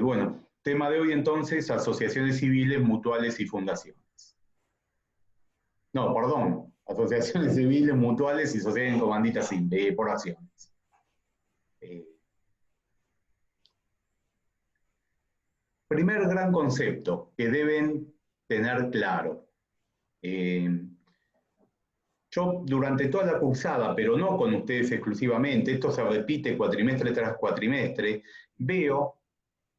Bueno, tema de hoy entonces, asociaciones civiles, mutuales y fundaciones. No, perdón, asociaciones civiles, mutuales y sociedades en comanditas por acciones. Primer gran concepto que deben tener claro. Yo durante toda la cursada, pero no con ustedes exclusivamente, esto se repite cuatrimestre tras cuatrimestre, veo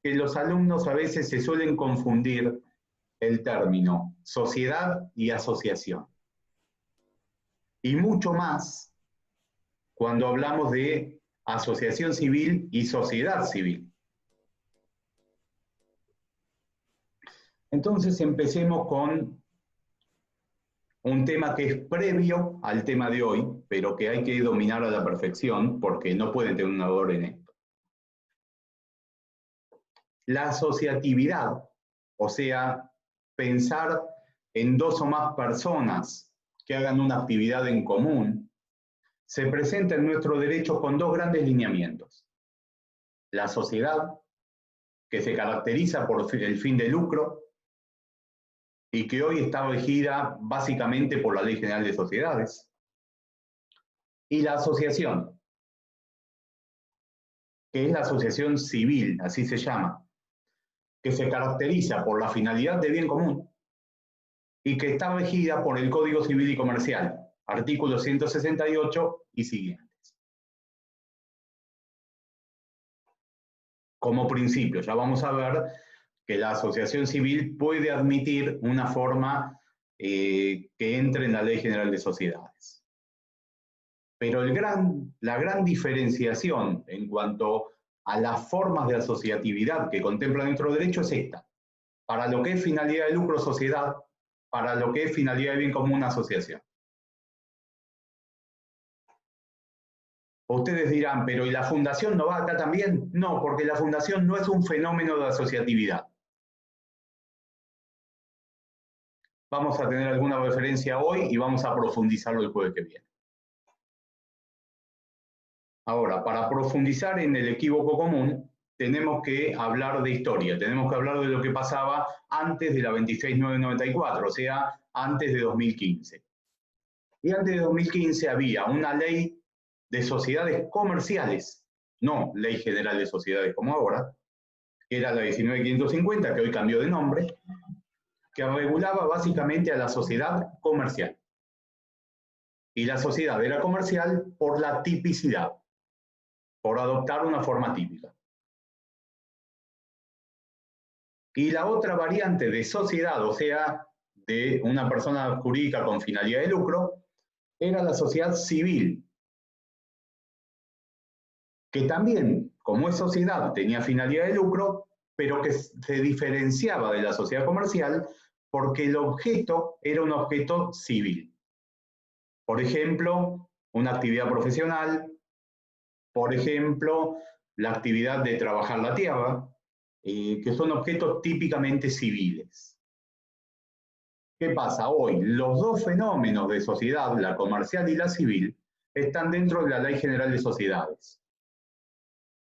que los alumnos a veces se suelen confundir el término sociedad y asociación. Y mucho más cuando hablamos de asociación civil y sociedad civil. Entonces empecemos con un tema que es previo al tema de hoy, pero que hay que dominar a la perfección porque no pueden tener un error en esto. La asociatividad, o sea, pensar en dos o más personas que hagan una actividad en común, se presenta en nuestro derecho con dos grandes lineamientos. La sociedad, que se caracteriza por el fin de lucro y que hoy está regida básicamente por la Ley General de Sociedades, y la asociación, que es la asociación civil, así se llama, que se caracteriza por la finalidad de bien común y que está regida por el Código Civil y Comercial, artículos 168 y siguientes. Como principio, ya vamos a ver que la asociación civil puede admitir una forma que entre en la Ley General de Sociedades. Pero la gran diferenciación en cuanto a las formas de asociatividad que contempla nuestro derecho es esta. Para lo que es finalidad de lucro, sociedad; para lo que es finalidad de bien común, asociación. Ustedes dirán, pero ¿y la fundación no va acá también? No, porque la fundación no es un fenómeno de asociatividad. Vamos a tener alguna referencia hoy y vamos a profundizarlo el jueves que viene. Ahora, para profundizar en el equívoco común, tenemos que hablar de historia, tenemos que hablar de lo que pasaba antes de la 26994, o sea, antes de 2015. Y antes de 2015 había una ley de sociedades comerciales, no Ley General de Sociedades como ahora, que era la 19550, que hoy cambió de nombre, que regulaba básicamente a la sociedad comercial. Y la sociedad era comercial por la tipicidad, por adoptar una forma típica. Y la otra variante de sociedad, o sea, de una persona jurídica con finalidad de lucro, era la sociedad civil, que también, como es sociedad, tenía finalidad de lucro, pero que se diferenciaba de la sociedad comercial porque el objeto era un objeto civil. Por ejemplo, una actividad profesional, por ejemplo, la actividad de trabajar la tierra, que son objetos típicamente civiles. ¿Qué pasa? Hoy los dos fenómenos de sociedad, la comercial y la civil, están dentro de la Ley General de Sociedades.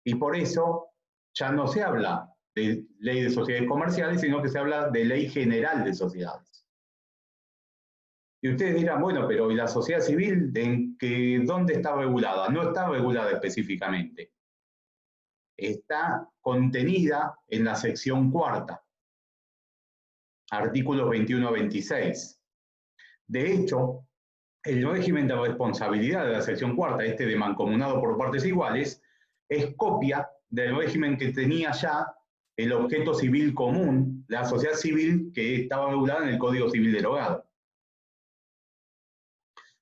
Y por eso ya no se habla de ley de sociedades comerciales, sino que se habla de Ley General de Sociedades. Y ustedes dirán, bueno, pero ¿y la sociedad civil dónde está regulada? No está regulada específicamente. Está contenida en la sección cuarta, artículos 21 a 26. De hecho, el régimen de responsabilidad de la sección cuarta, este de mancomunado por partes iguales, es copia del régimen que tenía ya el objeto civil común, la sociedad civil que estaba regulada en el Código Civil derogado.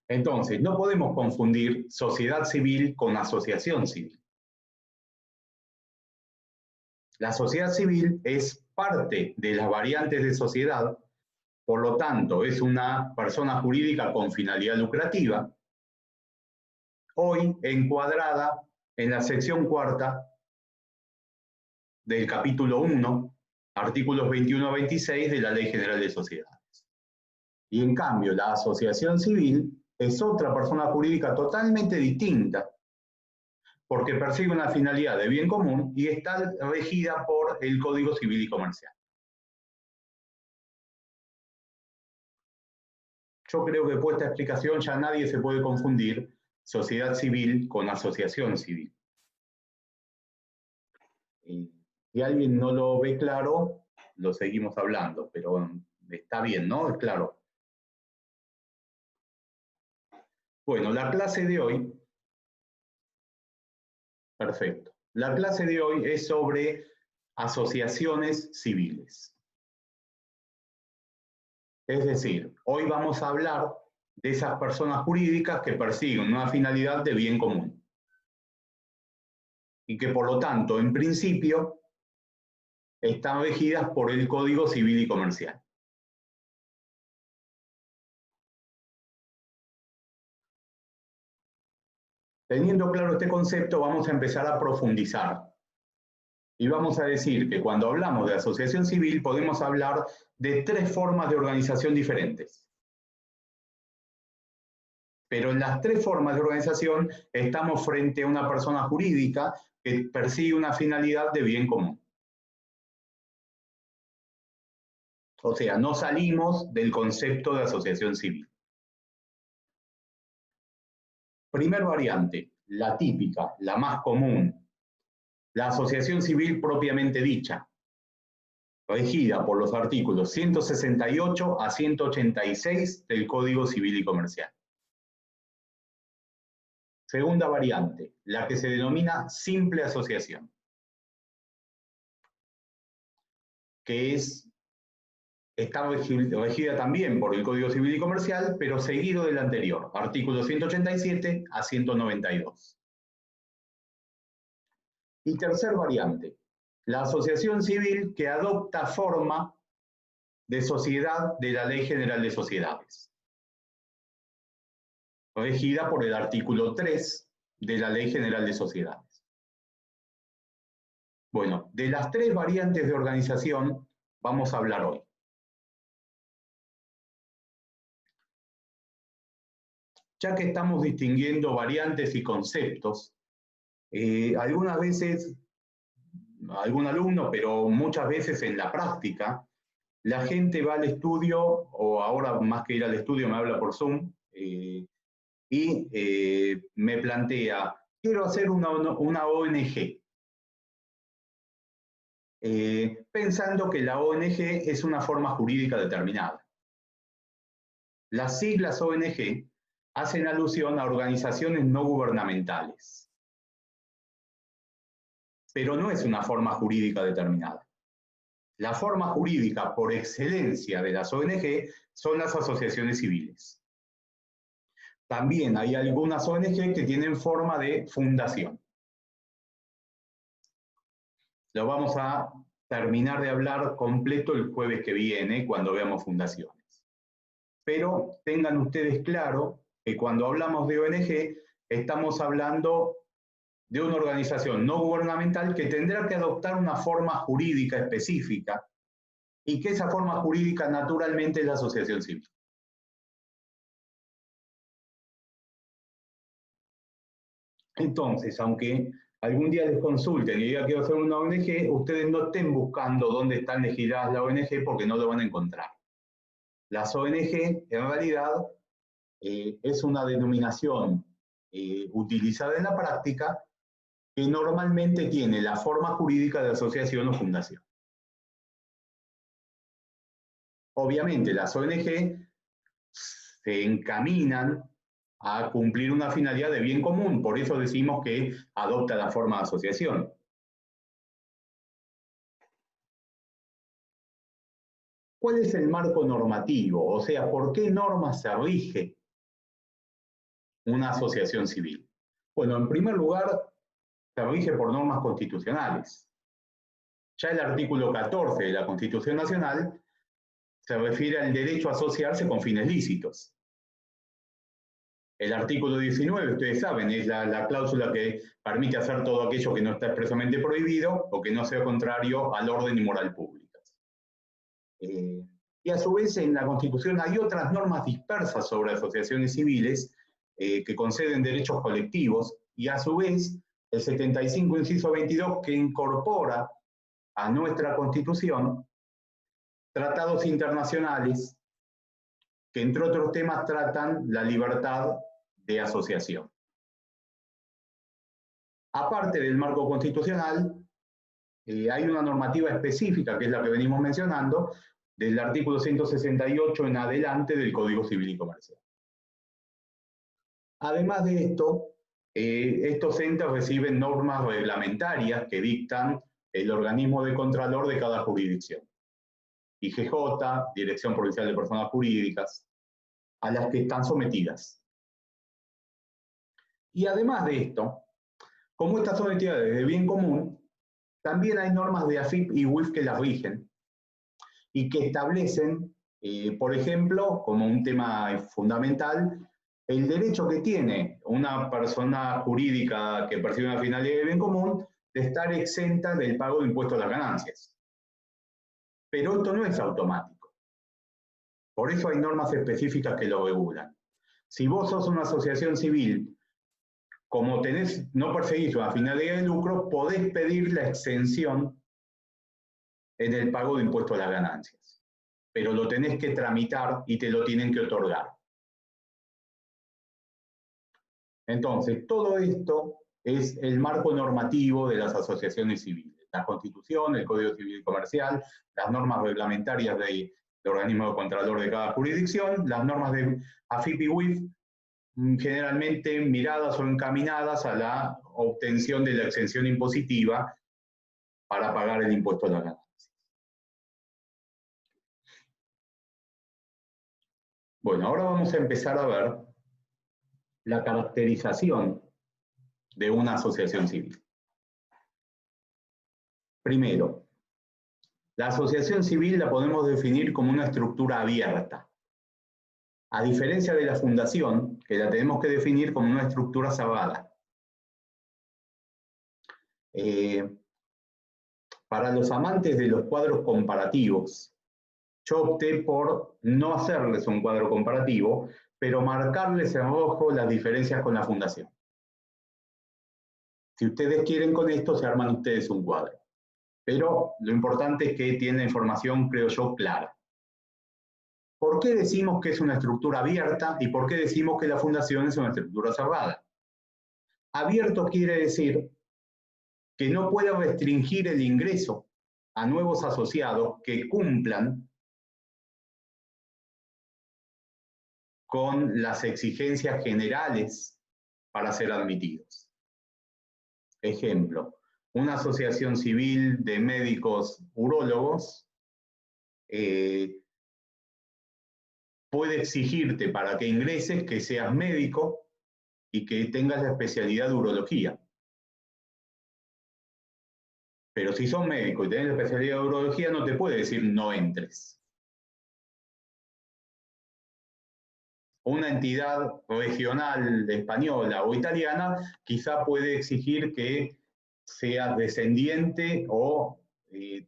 Entonces, no podemos confundir sociedad civil con asociación civil. La sociedad civil es parte de las variantes de sociedad, por lo tanto, es una persona jurídica con finalidad lucrativa, hoy encuadrada en la sección cuarta del capítulo 1, artículos 21 a 26 de la Ley General de Sociedades. Y en cambio, la asociación civil es otra persona jurídica totalmente distinta, porque persigue una finalidad de bien común y está regida por el Código Civil y Comercial. Yo creo que por esta explicación ya nadie se puede confundir sociedad civil con asociación civil. Si alguien no lo ve claro, lo seguimos hablando, pero está bien, ¿no? Es claro. Bueno, la clase de hoy, perfecto. La clase de hoy es sobre asociaciones civiles. Es decir, hoy vamos a hablar de esas personas jurídicas que persiguen una finalidad de bien común. Y que por lo tanto, en principio, están regidas por el Código Civil y Comercial. Teniendo claro este concepto, vamos a empezar a profundizar. Y vamos a decir que cuando hablamos de asociación civil, podemos hablar de tres formas de organización diferentes. Pero en las tres formas de organización estamos frente a una persona jurídica que persigue una finalidad de bien común. O sea, no salimos del concepto de asociación civil. Primer variante, la típica, la más común, la asociación civil propiamente dicha, regida por los artículos 168 a 186 del Código Civil y Comercial. Segunda variante, la que se denomina simple asociación, que está regida también por el Código Civil y Comercial, pero seguido del anterior, artículos 187 a 192. Y tercer variante, la asociación civil que adopta forma de sociedad de la Ley General de Sociedades, regida por el artículo 3 de la Ley General de Sociedades. Bueno, de las tres variantes de organización vamos a hablar hoy. Ya que estamos distinguiendo variantes y conceptos, algunas veces, algún alumno, pero muchas veces en la práctica, la gente va al estudio, o ahora más que ir al estudio me habla por Zoom, y me plantea, quiero hacer una ONG. Pensando que la ONG es una forma jurídica determinada. Las siglas ONG hacen alusión a organizaciones no gubernamentales, pero no es una forma jurídica determinada. La forma jurídica por excelencia de las ONG son las asociaciones civiles. También hay algunas ONG que tienen forma de fundación. Lo vamos a terminar de hablar completo el jueves que viene, cuando veamos fundaciones. Pero tengan ustedes claro que cuando hablamos de ONG, estamos hablando de una organización no gubernamental que tendrá que adoptar una forma jurídica específica y que esa forma jurídica naturalmente es la asociación civil. Entonces, aunque algún día les consulten y digan que quiero hacer una ONG, ustedes no estén buscando dónde están legisladas las ONG porque no lo van a encontrar. Las ONG, en realidad, es una denominación utilizada en la práctica que normalmente tiene la forma jurídica de asociación o fundación. Obviamente, las ONG se encaminan a cumplir una finalidad de bien común, por eso decimos que adopta la forma de asociación. ¿Cuál es el marco normativo? O sea, ¿por qué normas se rige una asociación civil? Bueno, en primer lugar, se rige por normas constitucionales. Ya el artículo 14 de la Constitución Nacional se refiere al derecho a asociarse con fines lícitos. El artículo 19, ustedes saben, es la cláusula que permite hacer todo aquello que no está expresamente prohibido o que no sea contrario al orden y moral públicas. Y a su vez en la Constitución hay otras normas dispersas sobre asociaciones civiles que conceden derechos colectivos y a su vez el 75, inciso 22, que incorpora a nuestra Constitución tratados internacionales que, entre otros temas, tratan la libertad de asociación. Aparte del marco constitucional, hay una normativa específica, que es la que venimos mencionando, del artículo 168 en adelante del Código Civil y Comercial. Además de esto, estos entes reciben normas reglamentarias que dictan el organismo de contralor de cada jurisdicción. IGJ, Dirección Provincial de Personas Jurídicas, a las que están sometidas. Y además de esto, como estas son entidades de bien común, también hay normas de AFIP y UIF que las rigen y que establecen, por ejemplo, como un tema fundamental, el derecho que tiene una persona jurídica que percibe una finalidad de bien común de estar exenta del pago de impuestos a las ganancias. Pero esto no es automático. Por eso hay normas específicas que lo regulan. Si vos sos una asociación civil, como no perseguís una finalidad de lucro, podés pedir la exención en el pago de impuestos a las ganancias. Pero lo tenés que tramitar y te lo tienen que otorgar. Entonces, todo esto es el marco normativo de las asociaciones civiles. La Constitución, el Código Civil y Comercial, las normas reglamentarias del organismo de contralor de cada jurisdicción, las normas de AFIP y UIF, generalmente miradas o encaminadas a la obtención de la exención impositiva para pagar el impuesto a las ganancias. Bueno, ahora vamos a empezar a ver la caracterización de una asociación civil. Primero, la asociación civil la podemos definir como una estructura abierta, a diferencia de la fundación, que la tenemos que definir como una estructura cerrada. Para los amantes de los cuadros comparativos, yo opté por no hacerles un cuadro comparativo, pero marcarles en rojo las diferencias con la fundación. Si ustedes quieren con esto, se arman ustedes un cuadro. Pero lo importante es que tiene información, creo yo, clara. ¿Por qué decimos que es una estructura abierta y por qué decimos que la fundación es una estructura cerrada? Abierto quiere decir que no puede restringir el ingreso a nuevos asociados que cumplan con las exigencias generales para ser admitidos. Ejemplo, una asociación civil de médicos urólogos puede exigirte para que ingreses que seas médico y que tengas la especialidad de urología. Pero si sos médico y tenés la especialidad de urología, no te puede decir no entres. Una entidad regional española o italiana quizá puede exigir que seas descendiente o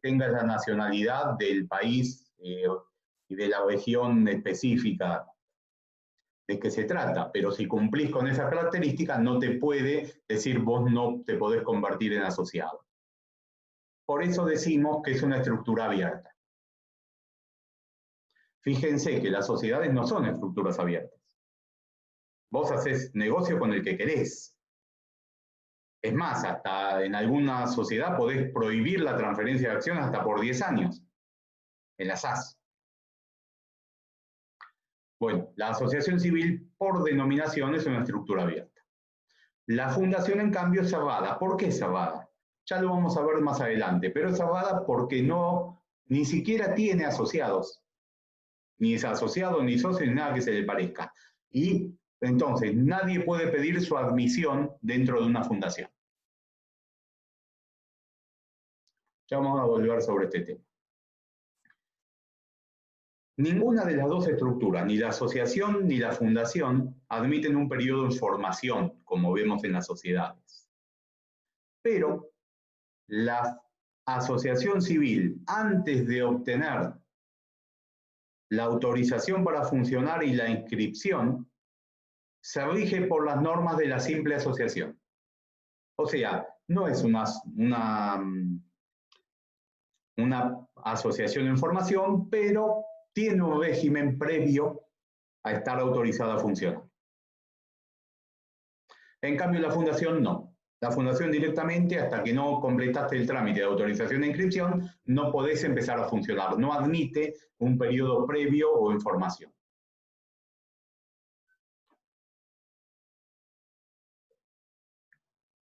tengas la nacionalidad del país y de la región específica de que se trata, pero si cumplís con esas características no te puede decir vos no te podés convertir en asociado. Por eso decimos que es una estructura abierta. Fíjense que las sociedades no son estructuras abiertas. Vos haces negocio con el que querés. Es más, hasta en alguna sociedad podés prohibir la transferencia de acciones hasta por 10 años. En las SAS. Bueno, la asociación civil por denominación es una estructura abierta. La fundación, en cambio, es cerrada. ¿Por qué es cerrada? Ya lo vamos a ver más adelante, pero es cerrada porque ni siquiera tiene asociados. Ni es asociado, ni socio, ni nada que se le parezca. Y entonces nadie puede pedir su admisión dentro de una fundación. Ya vamos a volver sobre este tema. Ninguna de las dos estructuras, ni la asociación ni la fundación, admiten un periodo en formación, como vemos en las sociedades. Pero la asociación civil, antes de obtener la autorización para funcionar y la inscripción, se rige por las normas de la simple asociación. O sea, no es una asociación en formación, pero tiene un régimen previo a estar autorizada a funcionar. En cambio, la fundación no. La fundación directamente, hasta que no completaste el trámite de autorización de inscripción, no podés empezar a funcionar. No admite un periodo previo o en formación.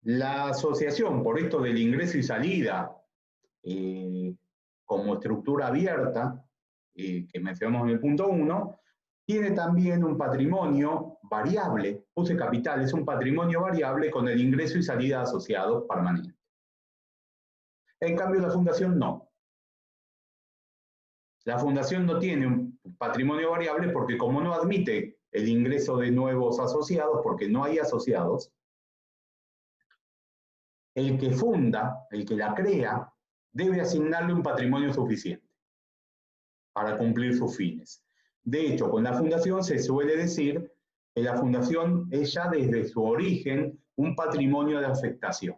La asociación, por esto del ingreso y salida, como estructura abierta, que mencionamos en el punto 1, tiene también un patrimonio variable. Puse capital, es un patrimonio variable con el ingreso y salida asociados permanentes. En cambio, la fundación no. La fundación no tiene un patrimonio variable porque como no admite el ingreso de nuevos asociados, porque no hay asociados, el que funda, el que la crea, debe asignarle un patrimonio suficiente para cumplir sus fines. De hecho, con la fundación se suele decir que la fundación es ya desde su origen un patrimonio de afectación.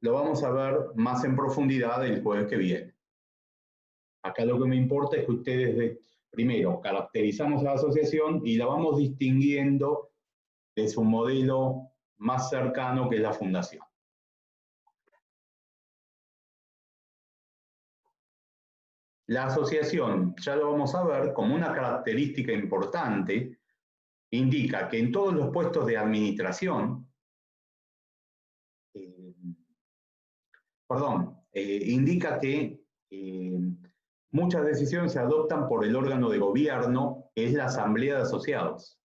Lo vamos a ver más en profundidad el jueves que viene. Acá lo que me importa es que ustedes, primero, caracterizamos la asociación y la vamos distinguiendo de su modelo más cercano, que es la fundación. La asociación, ya lo vamos a ver, como una característica importante, indica que en todos los puestos de administración, indica que muchas decisiones se adoptan por el órgano de gobierno, que es la Asamblea de Asociados.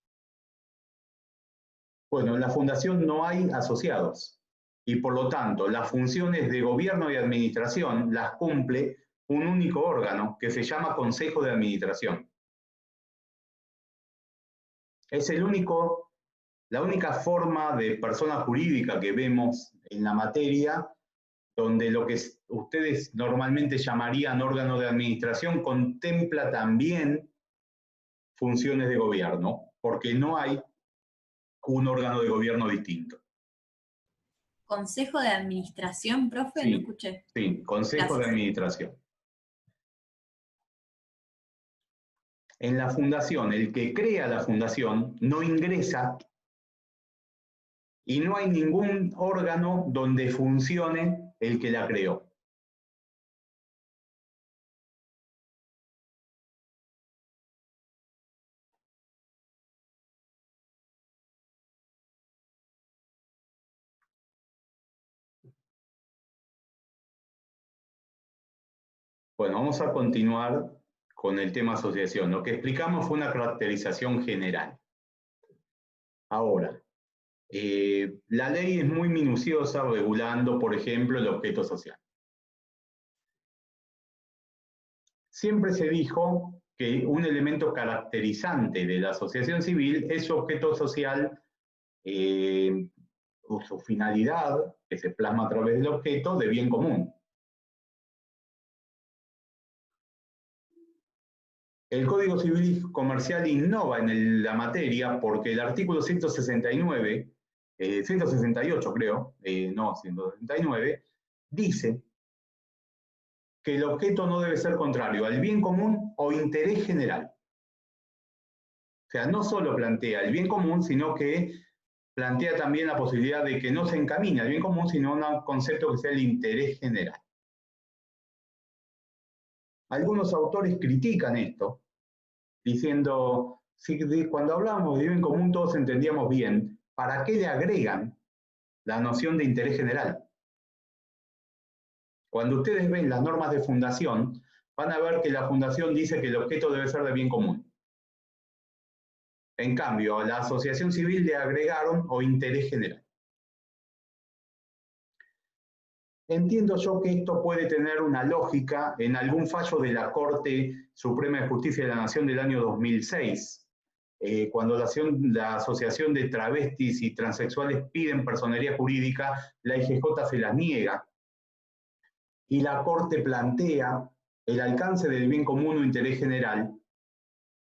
Bueno, en la fundación no hay asociados y por lo tanto las funciones de gobierno y administración las cumple un único órgano que se llama Consejo de Administración. Es la única forma de persona jurídica que vemos en la materia donde lo que ustedes normalmente llamarían órgano de administración contempla también funciones de gobierno, porque no hay un órgano de gobierno distinto. ¿Consejo de administración, profe? Sí, no escuché. Sí, Consejo Gracias. de Administración. En la fundación, el que crea la fundación no ingresa y no hay ningún órgano donde funcione el que la creó. Bueno, vamos a continuar con el tema asociación. Lo que explicamos fue una caracterización general. Ahora, la ley es muy minuciosa regulando, por ejemplo, el objeto social. Siempre se dijo que un elemento caracterizante de la asociación civil es su objeto social o su finalidad, que se plasma a través del objeto, de bien común. El Código Civil Comercial innova en la materia porque el artículo 169, 168 creo, no, 169, dice que el objeto no debe ser contrario al bien común o interés general. O sea, no solo plantea el bien común, sino que plantea también la posibilidad de que no se encamine al bien común, sino a un concepto que sea el interés general. Algunos autores critican esto, diciendo, si cuando hablamos de bien común todos entendíamos bien, ¿para qué le agregan la noción de interés general? Cuando ustedes ven las normas de fundación, van a ver que la fundación dice que el objeto debe ser de bien común. En cambio, a la asociación civil le agregaron o interés general. Entiendo yo que esto puede tener una lógica en algún fallo de la Corte Suprema de Justicia de la Nación del año 2006, cuando la Asociación de Travestis y Transexuales piden personería jurídica, la IGJ se la niega y la Corte plantea el alcance del bien común o interés general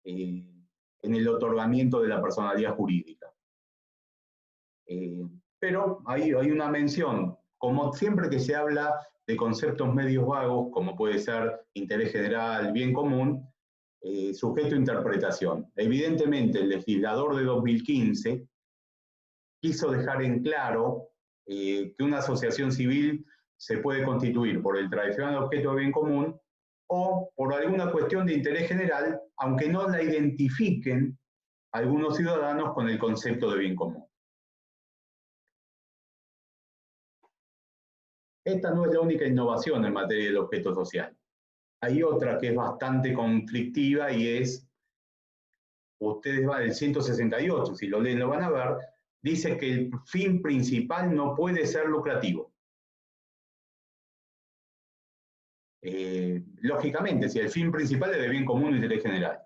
en el otorgamiento de la personalidad jurídica. Pero hay una mención, como siempre que se habla de conceptos medios vagos, como puede ser interés general, bien común, sujeto a interpretación. Evidentemente, el legislador de 2015 quiso dejar en claro que una asociación civil se puede constituir por el tradicional objeto de bien común o por alguna cuestión de interés general, aunque no la identifiquen algunos ciudadanos con el concepto de bien común. Esta no es la única innovación en materia del objeto social. Hay otra que es bastante conflictiva y es, ustedes van del 168, si lo leen lo van a ver, dice que el fin principal no puede ser lucrativo. Lógicamente, si el fin principal es de bien común e interés general.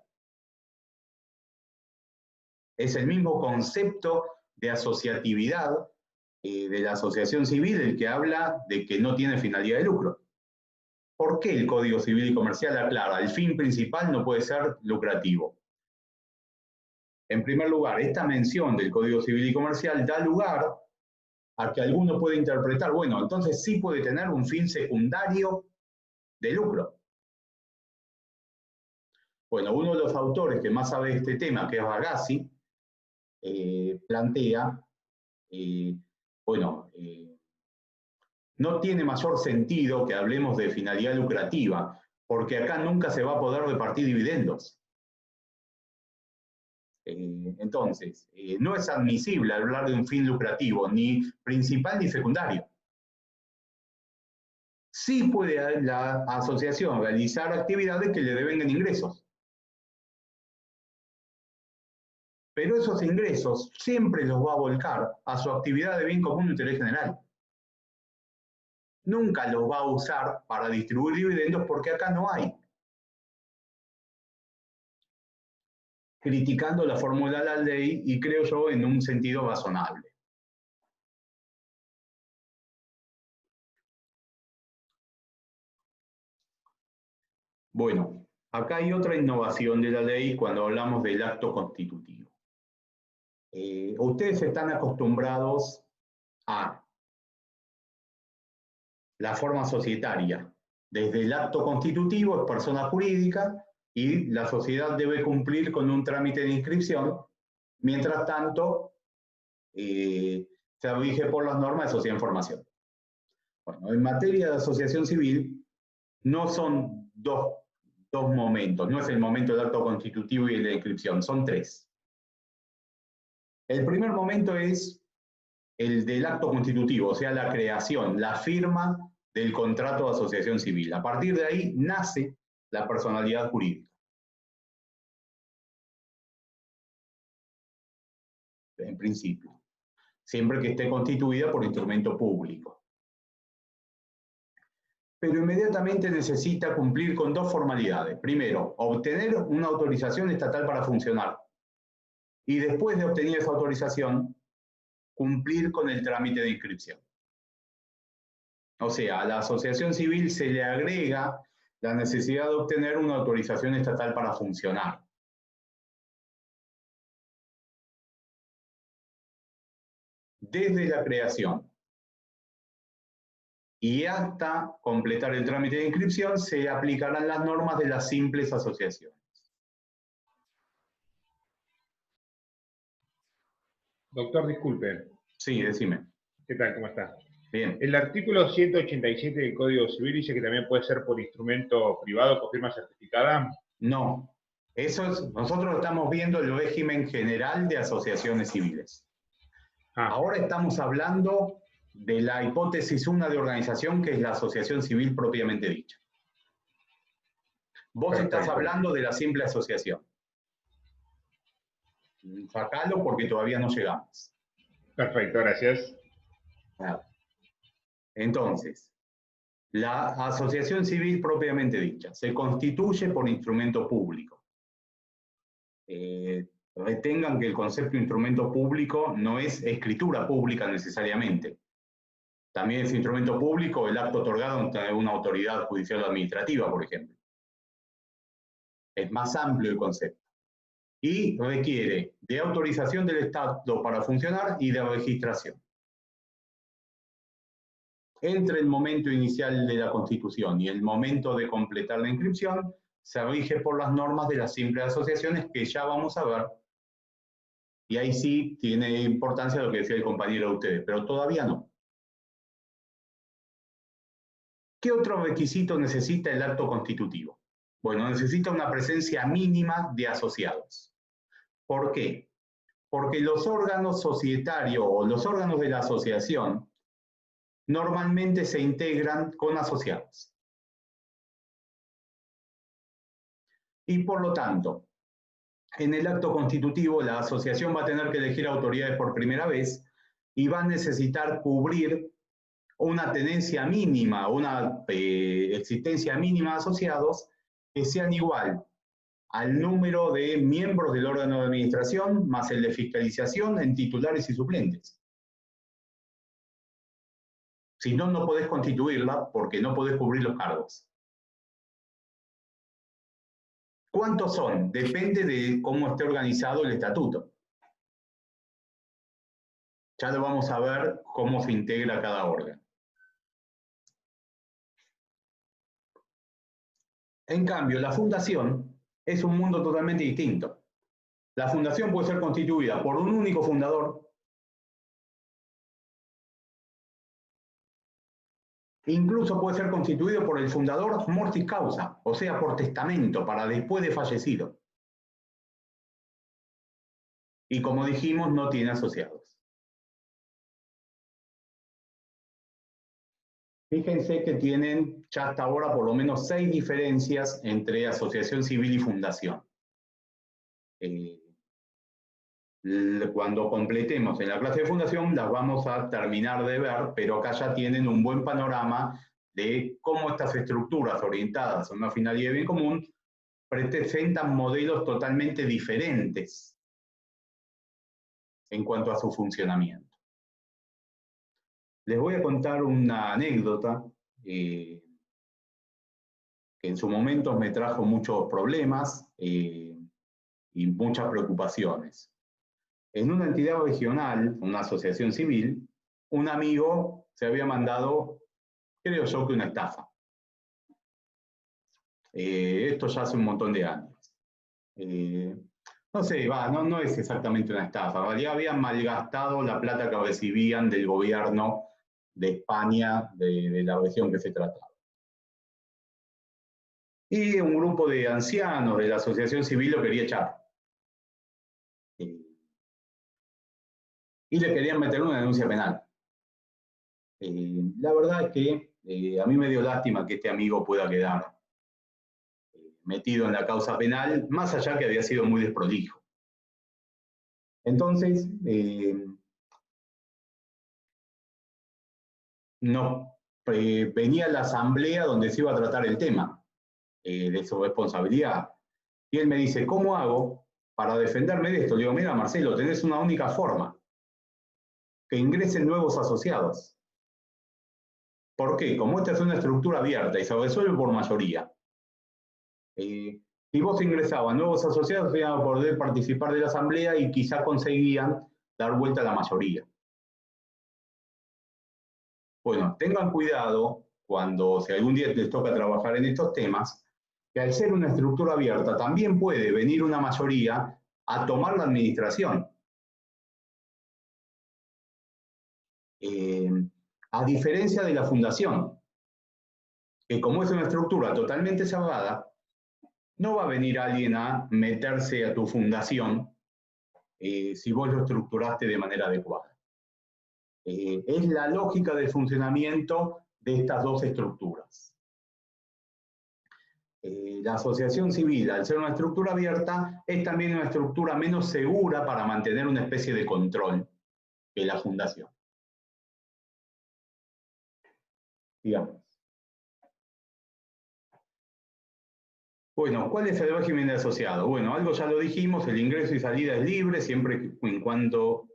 Es el mismo concepto de asociatividad de la asociación civil el que habla de que no tiene finalidad de lucro. ¿Por qué el Código Civil y Comercial aclara? El fin principal no puede ser lucrativo. En primer lugar, esta mención del Código Civil y Comercial da lugar a que alguno puede interpretar, bueno, entonces sí puede tener un fin secundario de lucro. Bueno, uno de los autores que más sabe de este tema, que es Ragazzi, plantea, no tiene mayor sentido que hablemos de finalidad lucrativa, porque acá nunca se va a poder repartir dividendos. Entonces, no es admisible hablar de un fin lucrativo, ni principal ni secundario. Sí puede la asociación realizar actividades que le devengan ingresos. Pero esos ingresos siempre los va a volcar a su actividad de bien común de interés general. Nunca los va a usar para distribuir dividendos porque acá no hay. Criticando la fórmula de la ley y creo yo en un sentido razonable. Bueno, acá hay otra innovación de la ley cuando hablamos del acto constitutivo. Ustedes están acostumbrados a la forma societaria. Desde el acto constitutivo es persona jurídica y la sociedad debe cumplir con un trámite de inscripción. Mientras tanto, se rige por las normas de sociedad en formación. Bueno, en materia de asociación civil, no son dos momentos, no es el momento del acto constitutivo y de la inscripción, son tres. El primer momento es el del acto constitutivo, o sea, la creación, la firma del contrato de asociación civil. A partir de ahí nace la personalidad jurídica. En principio, siempre que esté constituida por instrumento público. Pero inmediatamente necesita cumplir con dos formalidades. Primero, obtener una autorización estatal para funcionar. Y después de obtener esa autorización, cumplir con el trámite de inscripción. O sea, a la asociación civil se le agrega la necesidad de obtener una autorización estatal para funcionar. Desde la creación y hasta completar el trámite de inscripción se aplicarán las normas de las simples asociaciones. Doctor, disculpe. Sí, decime. ¿Qué tal? ¿Cómo está? Bien. El artículo 187 del Código Civil dice que también puede ser por instrumento privado con firma certificada. No. Nosotros estamos viendo el régimen general de asociaciones civiles. Ahora estamos hablando de la hipótesis una de organización, que es la asociación civil propiamente dicha. Vos estás hablando de la simple asociación. Sacalo porque todavía no llegamos. Perfecto, gracias. Entonces, la asociación civil propiamente dicha se constituye por instrumento público. Retengan que el concepto de instrumento público no es escritura pública necesariamente. También es instrumento público el acto otorgado ante una autoridad judicial o administrativa, por ejemplo. Es más amplio el concepto. y requiere de autorización del Estado para funcionar y de registración. Entre el momento inicial de la Constitución y el momento de completar la inscripción, se rige por las normas de las simples asociaciones que ya vamos a ver. Y ahí sí tiene importancia lo que decía el compañero de ustedes, pero todavía no. ¿Qué otro requisito necesita el acto constitutivo? Bueno, necesita una presencia mínima de asociados. ¿Por qué? Porque los órganos societarios o los órganos de la asociación normalmente se integran con asociados. Y por lo tanto, en el acto constitutivo la asociación va a tener que elegir autoridades por primera vez y va a necesitar cubrir una tenencia mínima, una existencia mínima de asociados que sean igual al número de miembros del órgano de administración más el de fiscalización en titulares y suplentes. Si no, no podés constituirla porque no podés cubrir los cargos. ¿Cuántos son? Depende de cómo esté organizado el estatuto. Ya lo vamos a ver cómo se integra cada órgano. En cambio, la fundación es un mundo totalmente distinto. La fundación puede ser constituida por un único fundador, incluso puede ser constituido por el fundador mortis causa, o sea, por testamento, para después de fallecido. Y como dijimos, no tiene asociados. Fíjense que tienen ya hasta ahora por lo menos 6 diferencias entre asociación civil y fundación. Cuando completemos en la clase de fundación las vamos a terminar de ver, pero acá ya tienen un buen panorama de cómo estas estructuras orientadas a una finalidad de bien común presentan modelos totalmente diferentes en cuanto a su funcionamiento. Les voy a contar una anécdota que en su momento me trajo muchos problemas y muchas preocupaciones. En una entidad regional, una asociación civil, un amigo se había mandado, creo yo, que una estafa. Esto ya hace un montón de años. No sé, no es exactamente una estafa. En realidad habían malgastado la plata que recibían del gobierno de España, de la región que se trataba. Y un grupo de ancianos de la asociación civil lo quería echar. Y le querían meter una denuncia penal. La verdad es que a mí me dio lástima que este amigo pueda quedar metido en la causa penal, más allá que había sido muy desprolijo. Entonces, venía la asamblea donde se iba a tratar el tema de su responsabilidad. Y él me dice, ¿cómo hago para defenderme de esto? Le digo, mira, Marcelo, tenés una única forma, que ingresen nuevos asociados. ¿Por qué? Como esta es una estructura abierta y se resuelve por mayoría. Si vos ingresabas nuevos asociados, iban a poder participar de la asamblea y quizá conseguían dar vuelta a la mayoría. Bueno, tengan cuidado cuando, si algún día les toca trabajar en estos temas, que al ser una estructura abierta también puede venir una mayoría a tomar la administración. A diferencia de la fundación, que como es una estructura totalmente cerrada, no va a venir alguien a meterse a tu fundación si vos lo estructuraste de manera adecuada. Es la lógica del funcionamiento de estas dos estructuras. La asociación civil, al ser una estructura abierta, es también una estructura menos segura para mantener una especie de control que la fundación. Digamos. Bueno, ¿cuál es el régimen de asociado? Bueno, algo ya lo dijimos, el ingreso y salida es libre siempre en cuanto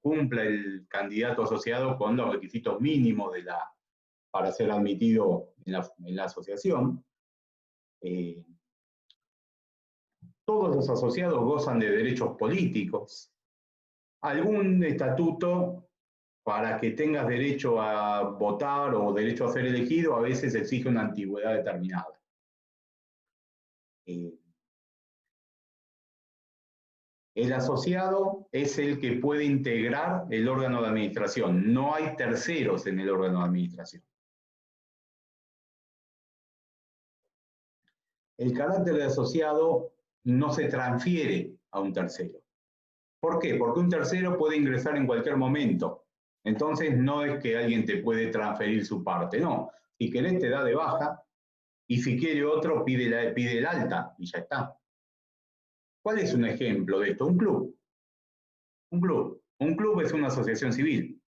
cumpla el candidato asociado con los requisitos mínimos para ser admitido en la asociación. Todos los asociados gozan de derechos políticos. Algún estatuto para que tengas derecho a votar o derecho a ser elegido a veces exige una antigüedad determinada. El asociado es el que puede integrar el órgano de administración. No hay terceros en el órgano de administración. El carácter de asociado no se transfiere a un tercero. ¿Por qué? Porque un tercero puede ingresar en cualquier momento. Entonces no es que alguien te puede transferir su parte, no. Si querés te da de baja y si quiere otro pide el alta y ya está. ¿Cuál es un ejemplo de esto? Un club. Un club. Un club es una asociación civil.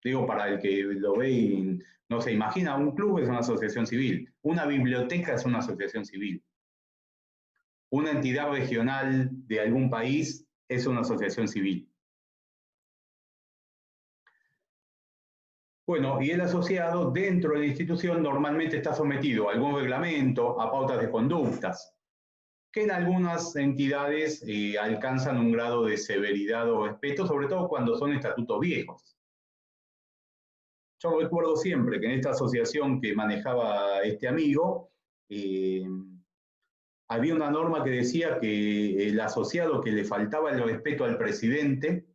Digo, para el que lo ve y no se imagina, un club es una asociación civil. Una biblioteca es una asociación civil. Una entidad regional de algún país es una asociación civil. Bueno, y el asociado dentro de la institución normalmente está sometido a algún reglamento, a pautas de conductas, que en algunas entidades alcanzan un grado de severidad o respeto, sobre todo cuando son estatutos viejos. Yo recuerdo siempre que en esta asociación que manejaba este amigo, había una norma que decía que el asociado que le faltaba el respeto al presidente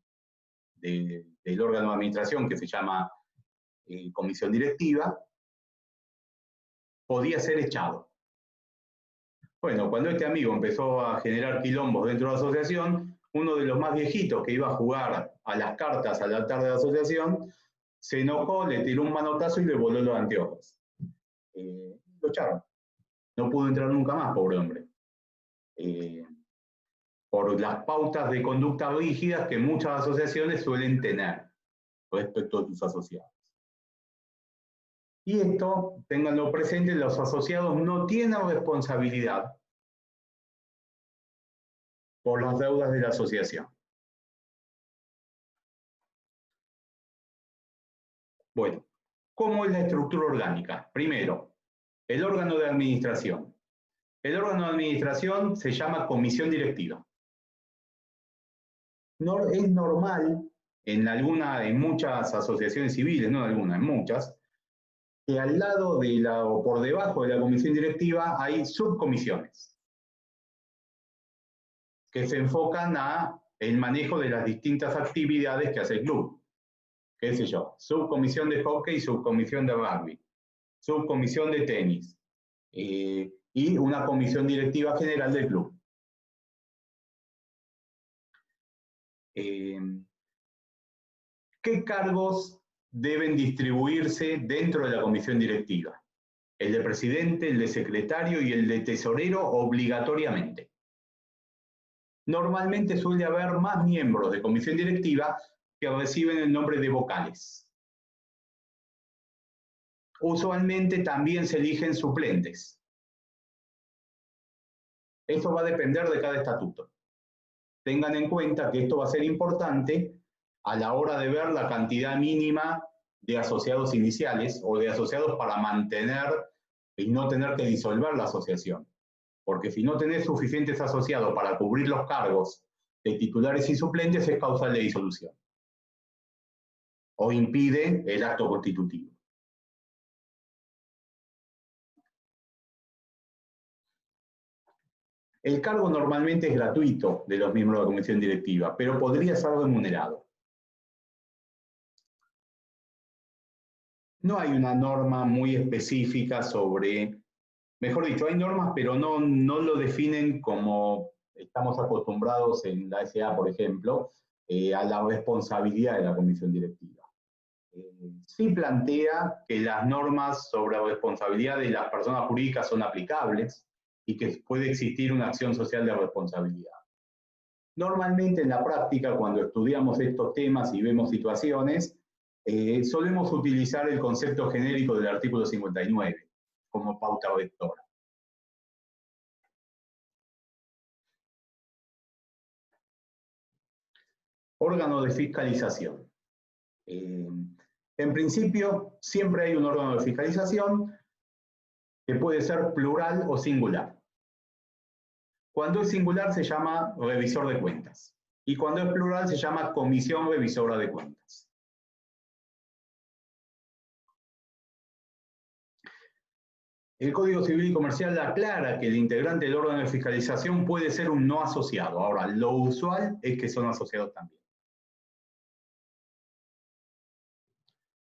del órgano de administración, que se llama comisión directiva, podía ser echado. Bueno, cuando este amigo empezó a generar quilombos dentro de la asociación, uno de los más viejitos que iba a jugar a las cartas al altar de la asociación, se enojó, le tiró un manotazo y le voló los anteojos. Lo echaron. No pudo entrar nunca más, pobre hombre. Por las pautas de conducta rígidas que muchas asociaciones suelen tener respecto a sus asociados. Y esto, ténganlo presente, los asociados no tienen responsabilidad por las deudas de la asociación. Bueno, ¿cómo es la estructura orgánica? Primero, el órgano de administración. El órgano de administración se llama comisión directiva. Es normal en muchas asociaciones civiles, no en algunas, en muchas, que al lado o por debajo de la comisión directiva hay subcomisiones que se enfocan a el manejo de las distintas actividades que hace el club. ¿Qué sé yo? Subcomisión de hockey, subcomisión de rugby, subcomisión de tenis y una comisión directiva general del club. ¿Qué cargos deben distribuirse dentro de la comisión directiva? El de presidente, el de secretario y el de tesorero obligatoriamente. Normalmente suele haber más miembros de comisión directiva que reciben el nombre de vocales. Usualmente también se eligen suplentes. Eso va a depender de cada estatuto. Tengan en cuenta que esto va a ser importante a la hora de ver la cantidad mínima de asociados iniciales o de asociados para mantener y no tener que disolver la asociación. Porque si no tenés suficientes asociados para cubrir los cargos de titulares y suplentes, es causal de disolución. O impide el acto constitutivo. El cargo normalmente es gratuito de los miembros de la comisión directiva, pero podría ser remunerado. No hay una norma muy específica sobre, mejor dicho, hay normas, pero no lo definen como estamos acostumbrados en la SA, por ejemplo, a la responsabilidad de la comisión directiva. Sí plantea que las normas sobre la responsabilidad de las personas jurídicas son aplicables y que puede existir una acción social de responsabilidad. Normalmente en la práctica, cuando estudiamos estos temas y vemos situaciones, solemos utilizar el concepto genérico del artículo 59 como pauta rectora. Órgano de fiscalización. En principio, siempre hay un órgano de fiscalización que puede ser plural o singular. Cuando es singular se llama revisor de cuentas. Y cuando es plural se llama comisión revisora de cuentas. El Código Civil y Comercial aclara que el integrante del órgano de fiscalización puede ser un no asociado. Ahora, lo usual es que son asociados también.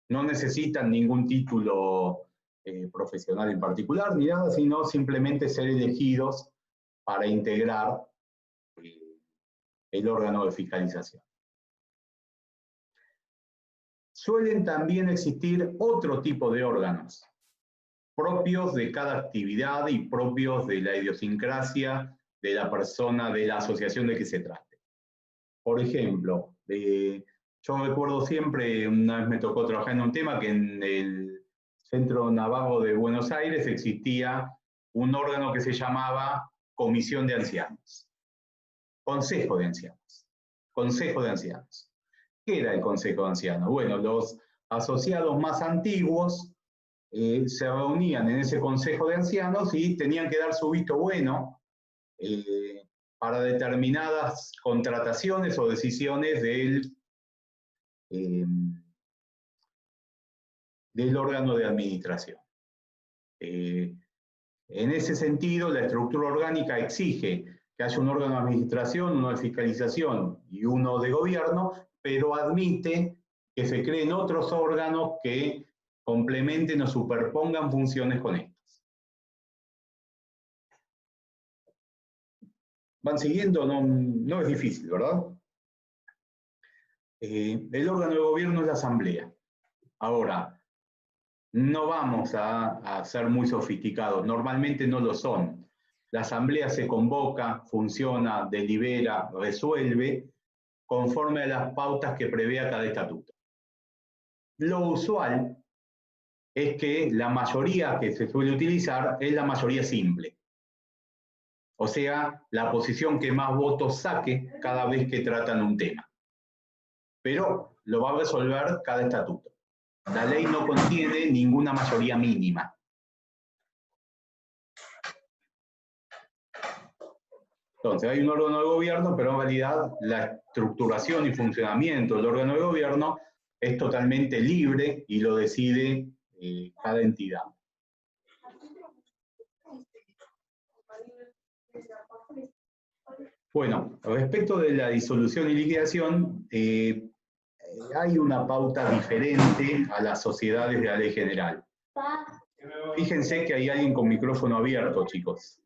No necesitan ningún título profesional en particular, ni nada, sino simplemente ser elegidos para integrar el órgano de fiscalización. Suelen también existir otro tipo de órganos, propios de cada actividad y propios de la idiosincrasia de la persona, de la asociación de que se trate. Por ejemplo, yo recuerdo siempre, una vez me tocó trabajar en un tema que en el Centro Navarro de Buenos Aires existía un órgano que se llamaba Comisión de Ancianos. Consejo de Ancianos. Consejo de Ancianos. ¿Qué era el Consejo de Ancianos? Bueno, los asociados más antiguos se reunían en ese Consejo de Ancianos y tenían que dar su visto bueno para determinadas contrataciones o decisiones del órgano de administración. En ese sentido, la estructura orgánica exige que haya un órgano de administración, uno de fiscalización y uno de gobierno, pero admite que se creen otros órganos que complementen o superpongan funciones con estos. ¿Van siguiendo? No es difícil, ¿verdad? El órgano de gobierno es la asamblea. Ahora, no vamos a ser muy sofisticados, normalmente no lo son. La asamblea se convoca, funciona, delibera, resuelve, conforme a las pautas que prevea cada estatuto. Lo usual es que la mayoría que se suele utilizar es la mayoría simple. O sea, la posición que más votos saque cada vez que tratan un tema. Pero lo va a resolver cada estatuto. La ley no contiene ninguna mayoría mínima. Entonces, hay un órgano de gobierno, pero en realidad la estructuración y funcionamiento del órgano de gobierno es totalmente libre y lo decide cada entidad. Bueno, respecto de la disolución y liquidación, hay una pauta diferente a las sociedades de la ley general. Fíjense que hay alguien con micrófono abierto, chicos.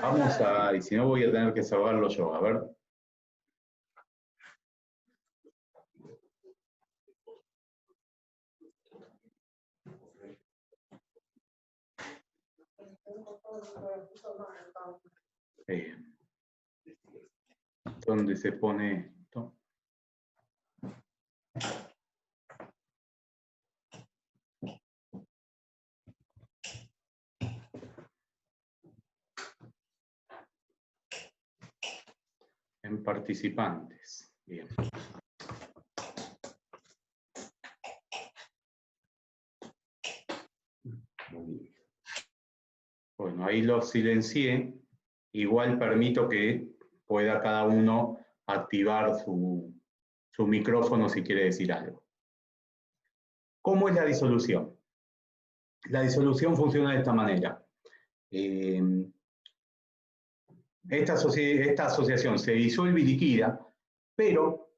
Vamos a, y si no voy a tener que salvarlo yo, a ver. ¿Dónde se pone esto? En participantes. Bien. Bueno, ahí lo silencié. Igual permito que pueda cada uno activar su micrófono si quiere decir algo. ¿Cómo es la disolución? La disolución funciona de esta manera. Esta asociación se disuelve y liquida, pero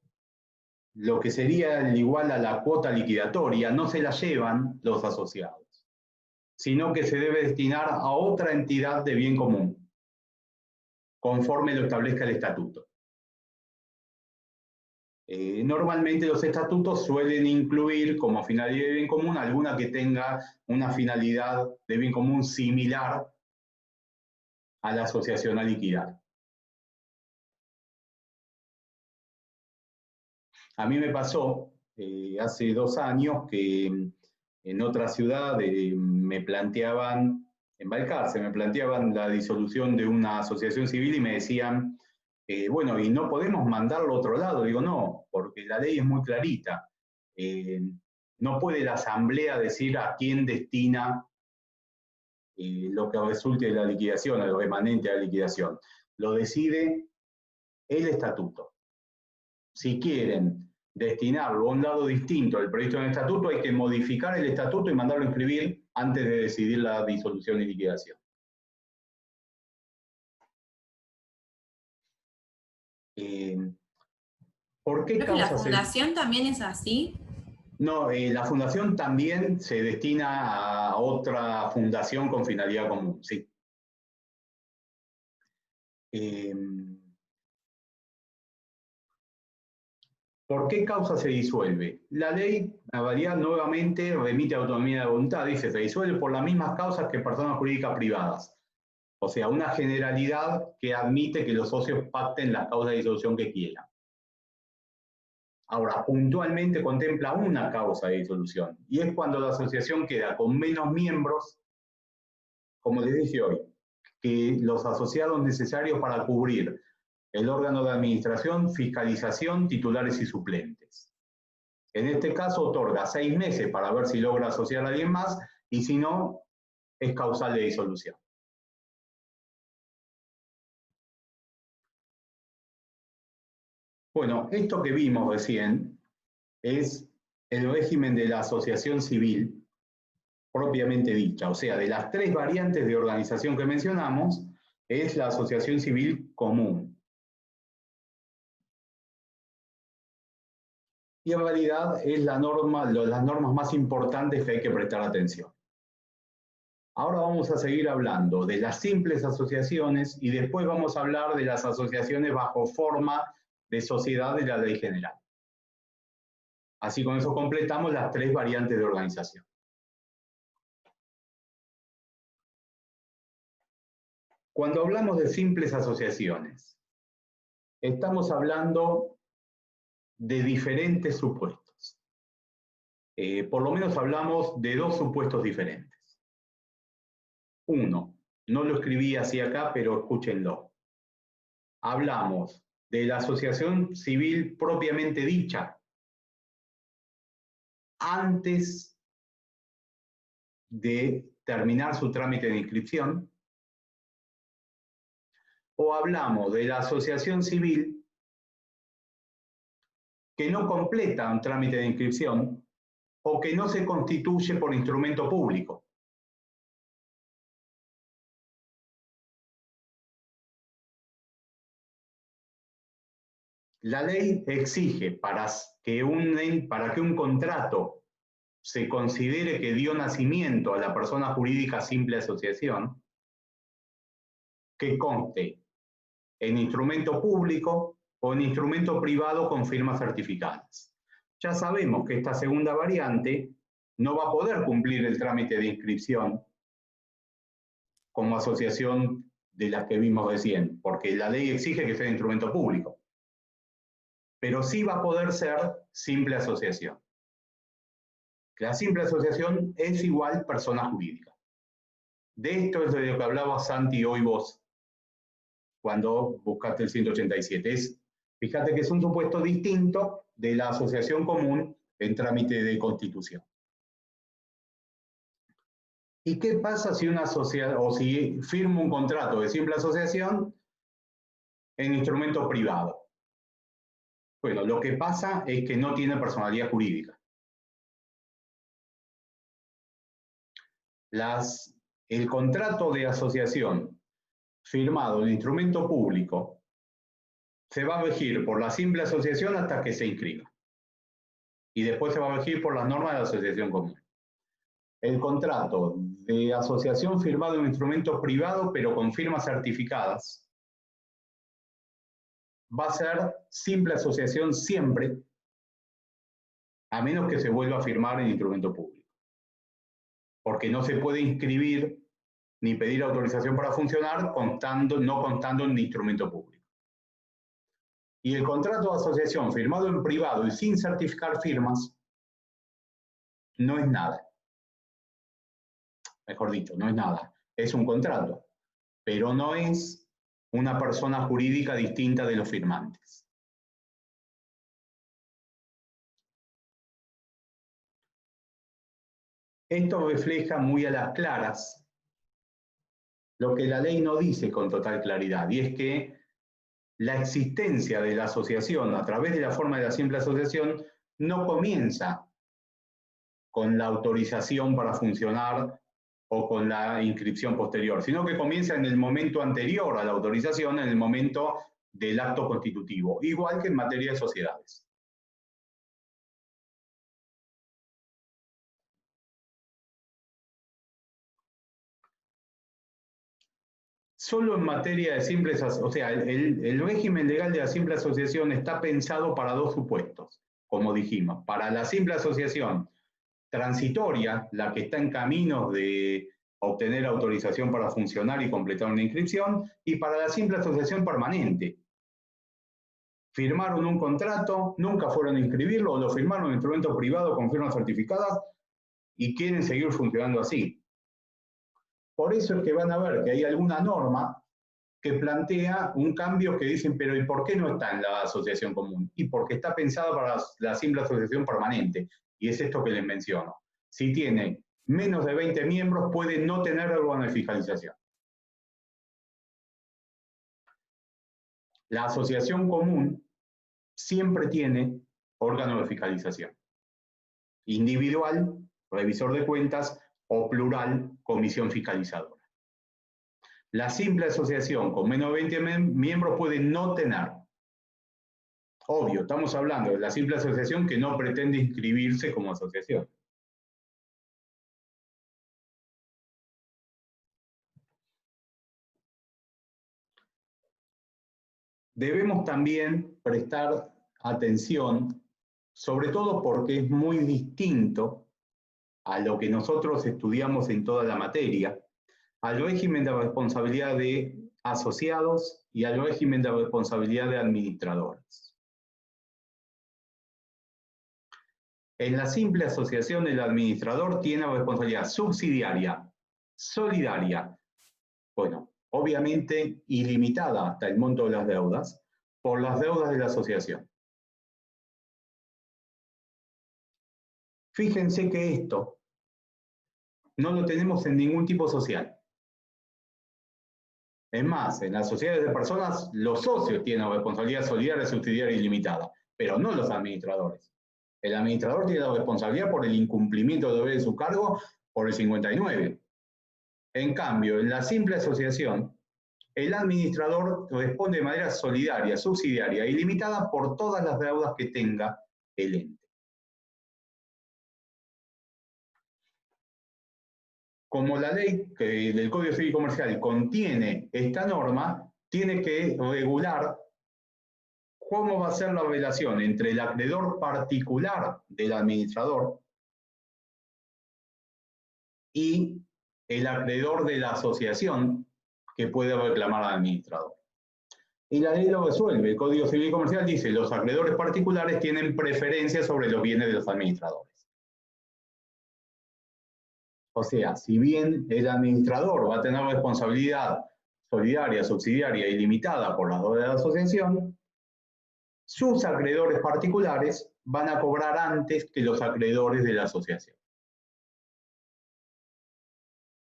lo que sería el igual a la cuota liquidatoria no se la llevan los asociados, sino que se debe destinar a otra entidad de bien común, conforme lo establezca el estatuto. Normalmente los estatutos suelen incluir como finalidad de bien común alguna que tenga una finalidad de bien común similar a la asociación a liquidar. A mí me pasó hace 2 años que en otra ciudad me planteaban, en Balcarce, me planteaban la disolución de una asociación civil y me decían, bueno, ¿y no podemos mandarlo a otro lado? Digo, no, porque la ley es muy clarita. No puede la asamblea decir a quién destina lo que resulte de la liquidación, el remanente de la liquidación. Lo decide el estatuto. Si quieren destinarlo a un lado distinto del previsto en el estatuto, hay que modificar el estatuto y mandarlo a inscribir antes de decidir la disolución y liquidación. ¿Por qué Creo que la causa fundación también es así. No, la fundación también se destina a otra fundación con finalidad común, sí. ¿Por qué causa se disuelve? La ley, la variedad nuevamente remite a autonomía de voluntad, dice, se disuelve por las mismas causas que personas jurídicas privadas. O sea, una generalidad que admite que los socios pacten las causas de disolución que quieran. Ahora, puntualmente contempla una causa de disolución, y es cuando la asociación queda con menos miembros, como les dije hoy, que los asociados necesarios para cubrir el órgano de administración, fiscalización, titulares y suplentes. En este caso otorga 6 meses para ver si logra asociar a alguien más, y si no, es causal de disolución. Bueno, esto que vimos recién es el régimen de la asociación civil propiamente dicha, o sea, de las 3 variantes de organización que mencionamos, es la asociación civil común. Y en realidad es las normas más importantes que hay que prestar atención. Ahora vamos a seguir hablando de las simples asociaciones y después vamos a hablar de las asociaciones bajo forma de sociedad de la ley general. Así con eso completamos las 3 variantes de organización. Cuando hablamos de simples asociaciones, estamos hablando de diferentes supuestos. Por lo menos hablamos de 2 supuestos diferentes. Uno, no lo escribí así acá, pero escúchenlo. Hablamos de la asociación civil propiamente dicha, antes de terminar su trámite de inscripción, o hablamos de la asociación civil que no completa un trámite de inscripción o que no se constituye por instrumento público. La ley exige para que un contrato se considere que dio nacimiento a la persona jurídica simple asociación, que conste en instrumento público o en instrumento privado con firmas certificadas. Ya sabemos que esta segunda variante no va a poder cumplir el trámite de inscripción como asociación de las que vimos recién, porque la ley exige que sea instrumento público. Pero sí va a poder ser simple asociación. La simple asociación es igual persona jurídica. De esto es de lo que hablaba Santi hoy vos, cuando buscaste el 187. Fíjate que es un supuesto distinto de la asociación común en trámite de constitución. ¿Y qué pasa si una sociedad, o si firma un contrato de simple asociación en instrumento privado? Bueno, lo que pasa es que no tiene personalidad jurídica. El contrato de asociación firmado en instrumento público se va a regir por la simple asociación hasta que se inscriba. Y después se va a regir por las normas de la asociación común. El contrato de asociación firmado en un instrumento privado, pero con firmas certificadas, va a ser simple asociación siempre, a menos que se vuelva a firmar en instrumento público. Porque no se puede inscribir ni pedir autorización para funcionar no contando en instrumento público. Y el contrato de asociación firmado en privado y sin certificar firmas no es nada. Mejor dicho, no es nada. Es un contrato, pero no es una persona jurídica distinta de los firmantes. Esto refleja muy a las claras lo que la ley no dice con total claridad, y es que la existencia de la asociación a través de la forma de la simple asociación no comienza con la autorización para funcionar o con la inscripción posterior, sino que comienza en el momento anterior a la autorización, en el momento del acto constitutivo, igual que en materia de sociedades. Solo en materia de simples, o sea, el régimen legal de la simple asociación está pensado para dos supuestos, como dijimos. Para la simple asociación transitoria, la que está en caminos de obtener autorización para funcionar y completar una inscripción, y para la simple asociación permanente. Firmaron un contrato, nunca fueron a inscribirlo, o lo firmaron en un instrumento privado con firmas certificadas y quieren seguir funcionando así. Por eso es que van a ver que hay alguna norma que plantea un cambio que dicen, pero ¿y por qué no está en la asociación común? Y porque está pensada para la simple asociación permanente. Y es esto que les menciono. Si tiene menos de 20 miembros, puede no tener órgano de fiscalización. La asociación común siempre tiene órgano de fiscalización. Individual, revisor de cuentas, o plural, comisión fiscalizadora. La simple asociación con menos de 20 miembros puede no tener. Obvio, estamos hablando de la simple asociación que no pretende inscribirse como asociación. Debemos también prestar atención, sobre todo porque es muy distinto a lo que nosotros estudiamos en toda la materia, al régimen de responsabilidad de asociados y al régimen de responsabilidad de administradores. En la simple asociación, el administrador tiene responsabilidad subsidiaria, solidaria, bueno, obviamente ilimitada hasta el monto de las deudas, por las deudas de la asociación. Fíjense que esto no lo tenemos en ningún tipo social. Es más, en las sociedades de personas, los socios tienen responsabilidad solidaria, subsidiaria y ilimitada, pero no los administradores. El administrador tiene la responsabilidad por el incumplimiento de deber de su cargo por el 59. En cambio, en la simple asociación, el administrador responde de manera solidaria, subsidiaria e ilimitada por todas las deudas que tenga el ente. Como la ley del Código Civil y Comercial contiene esta norma, tiene que regular cómo va a ser la relación entre el acreedor particular del administrador y el acreedor de la asociación que puede reclamar al administrador. Y la ley lo resuelve. El Código Civil y Comercial dice que los acreedores particulares tienen preferencia sobre los bienes de los administradores. O sea, si bien el administrador va a tener responsabilidad solidaria, subsidiaria e ilimitada por las deudas de la asociación, sus acreedores particulares van a cobrar antes que los acreedores de la asociación.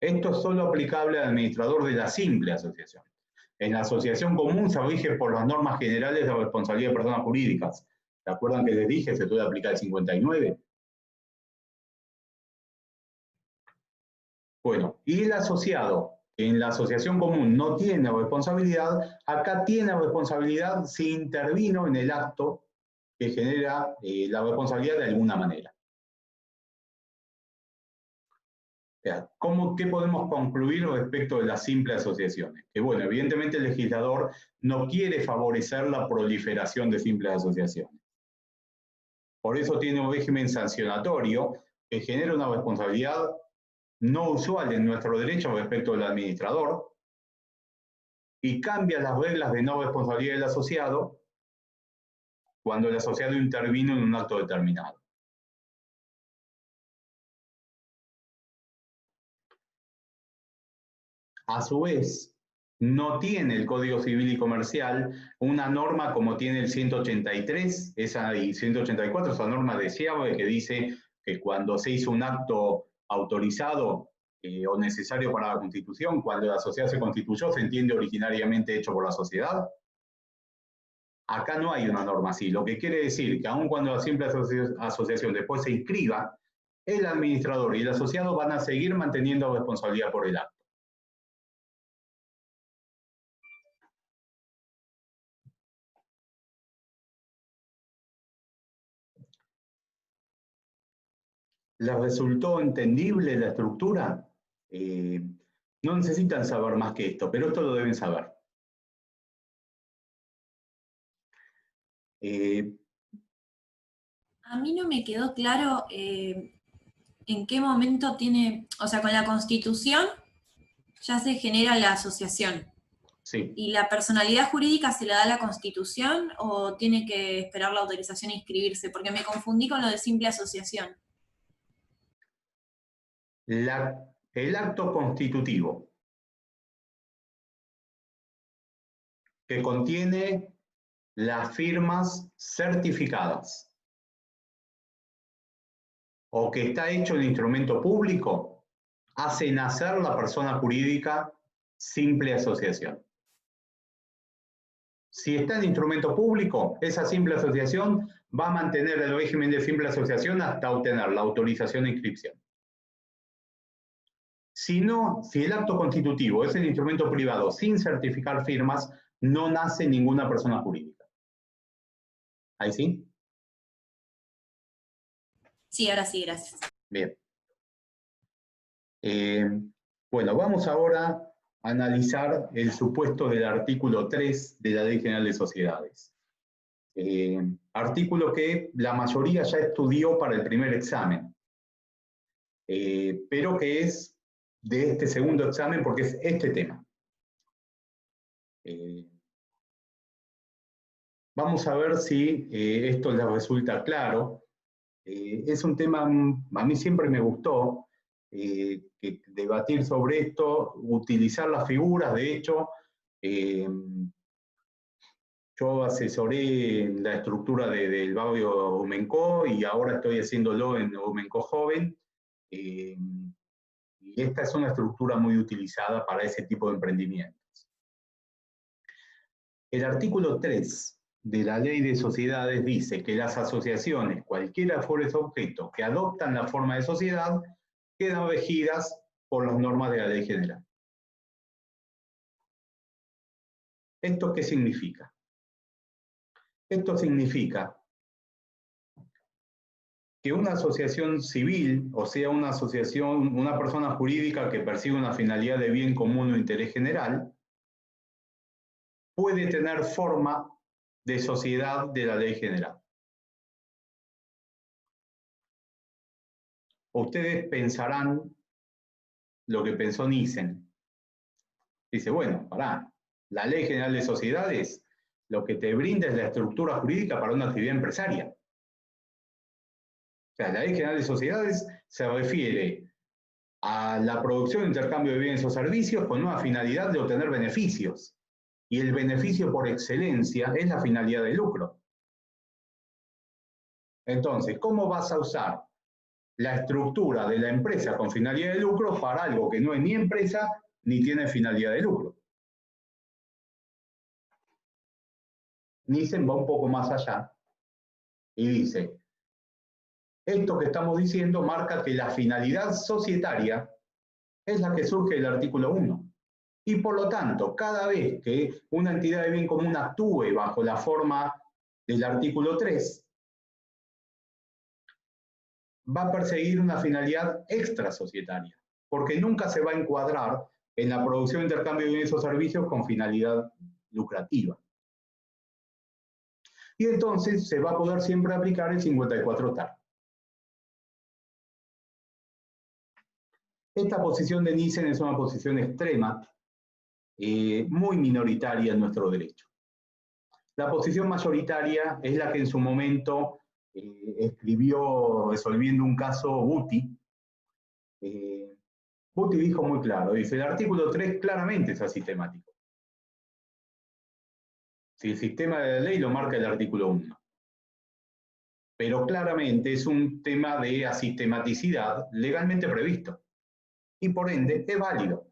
Esto es solo aplicable al administrador de la simple asociación. En la asociación común se rige por las normas generales de responsabilidad de personas jurídicas. ¿Se acuerdan que les dije? Se puede aplicar el 59. Bueno, y el asociado, que en la asociación común no tiene responsabilidad, acá tiene responsabilidad si intervino en el acto que genera la responsabilidad de alguna manera. O sea, ¿qué podemos concluir respecto de las simples asociaciones? Que bueno, evidentemente el legislador no quiere favorecer la proliferación de simples asociaciones. Por eso tiene un régimen sancionatorio que genera una responsabilidad no usual en nuestro derecho respecto del administrador y cambia las reglas de no responsabilidad del asociado cuando el asociado intervino en un acto determinado. A su vez, no tiene el Código Civil y Comercial una norma como tiene el 183 y 184, esa norma de Seabe que dice que cuando se hizo un acto autorizado o necesario para la Constitución. Cuando la sociedad se constituyó, se entiende originariamente hecho por la sociedad. Acá no hay una norma así, lo que quiere decir que aun cuando la simple asociación después se inscriba, el administrador y el asociado van a seguir manteniendo responsabilidad por el acto. ¿Les resultó entendible la estructura? No necesitan saber más que esto, pero esto lo deben saber. A mí no me quedó claro en qué momento tiene, o sea, con la Constitución ya se genera la asociación. Sí. ¿Y la personalidad jurídica se la da la Constitución o tiene que esperar la autorización a inscribirse? Porque me confundí con lo de simple asociación. El acto constitutivo que contiene las firmas certificadas o que está hecho en instrumento público, hace nacer la persona jurídica simple asociación. Si está en instrumento público, esa simple asociación va a mantener el régimen de simple asociación hasta obtener la autorización de inscripción. Si no, si el acto constitutivo es en instrumento privado sin certificar firmas, no nace ninguna persona jurídica. ¿Ahí sí? Sí, ahora sí, gracias. Bien. Bueno, vamos ahora a analizar el supuesto del artículo 3 de la Ley General de Sociedades. Artículo que la mayoría ya estudió para el primer examen, pero que es de este segundo examen porque es este tema. Vamos a ver si esto les resulta claro. Es un tema, a mí siempre me gustó que debatir sobre esto, utilizar las figuras. De hecho, yo asesoré la estructura del barrio Humencó y ahora estoy haciéndolo en Humencó Joven. Y esta es una estructura muy utilizada para ese tipo de emprendimientos. El artículo 3 de la Ley de Sociedades dice que las asociaciones, cualquiera fuere su objeto, que adoptan la forma de sociedad, quedan regidas por las normas de la Ley General. ¿Esto qué significa? Esto significa que una asociación civil, o sea, una asociación, una persona jurídica que persigue una finalidad de bien común o interés general, puede tener forma de sociedad de la Ley General. Ustedes pensarán lo que pensó Nissen. Dice, bueno, pará, la Ley General de Sociedades lo que te brinda es la estructura jurídica para una actividad empresaria. O sea, la Ley General de Sociedades se refiere a la producción e intercambio de bienes o servicios con una finalidad de obtener beneficios. Y el beneficio por excelencia es la finalidad de lucro. Entonces, ¿cómo vas a usar la estructura de la empresa con finalidad de lucro para algo que no es ni empresa ni tiene finalidad de lucro? Nissen va un poco más allá y dice, esto que estamos diciendo marca que la finalidad societaria es la que surge del artículo 1. Y por lo tanto, cada vez que una entidad de bien común actúe bajo la forma del artículo 3, va a perseguir una finalidad extrasocietaria, porque nunca se va a encuadrar en la producción e intercambio de bienes o servicios con finalidad lucrativa. Y entonces se va a poder siempre aplicar el 54 TAR. Esta posición de Nissen es una posición extrema, muy minoritaria en nuestro derecho. La posición mayoritaria es la que en su momento escribió resolviendo un caso Buti. Buti dijo muy claro, dice, el artículo 3 claramente es asistemático. Si el sistema de la ley lo marca el artículo 1. pero claramente es un tema de asistematicidad legalmente previsto y por ende es válido.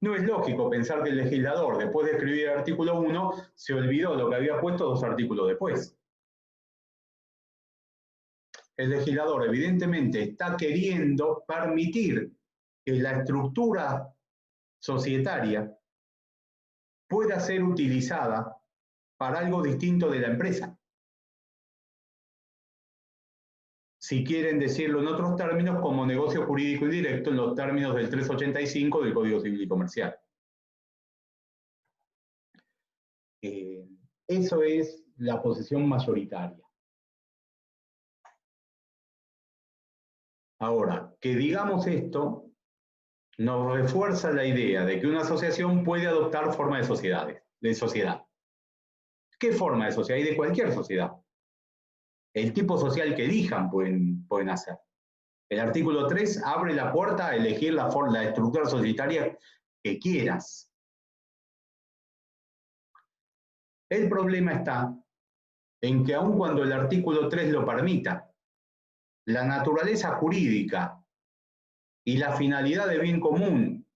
No es lógico pensar que el legislador, después de escribir el artículo 1, se olvidó lo que había puesto 2 artículos después. El legislador evidentemente está queriendo permitir que la estructura societaria pueda ser utilizada para algo distinto de la empresa. Si quieren decirlo en otros términos, como negocio jurídico indirecto en los términos del 385 del Código Civil y Comercial. Eso es la posición mayoritaria. Ahora, que digamos esto, nos refuerza la idea de que una asociación puede adoptar forma de sociedad. ¿Qué forma de sociedad? Y de cualquier sociedad. El tipo social que elijan pueden hacer. El artículo 3 abre la puerta a elegir la estructura societaria que quieras. El problema está en que aun cuando el artículo 3 lo permita, la naturaleza jurídica y la finalidad de bien común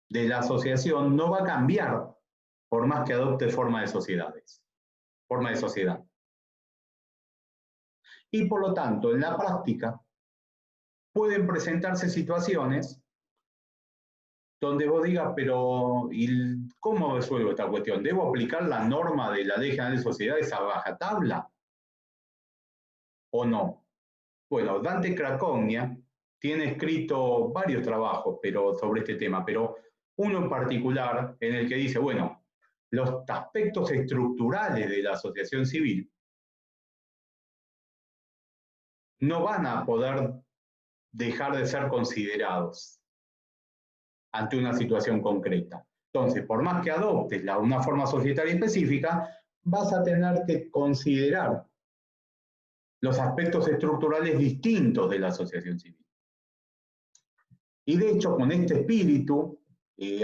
de la asociación no va a cambiar por más que adopte forma de sociedad. Y por lo tanto, en la práctica, pueden presentarse situaciones donde vos digas, pero ¿y cómo resuelvo esta cuestión? ¿Debo aplicar la norma de la Ley General de Sociedades a rajatabla? ¿O no? Bueno, Dante Cracogna tiene escrito varios trabajos sobre este tema, pero uno en particular en el que dice, bueno, los aspectos estructurales de la asociación civil no van a poder dejar de ser considerados ante una situación concreta. Entonces, por más que adoptes una forma societaria específica, vas a tener que considerar los aspectos estructurales distintos de la asociación civil. Y de hecho, con este espíritu,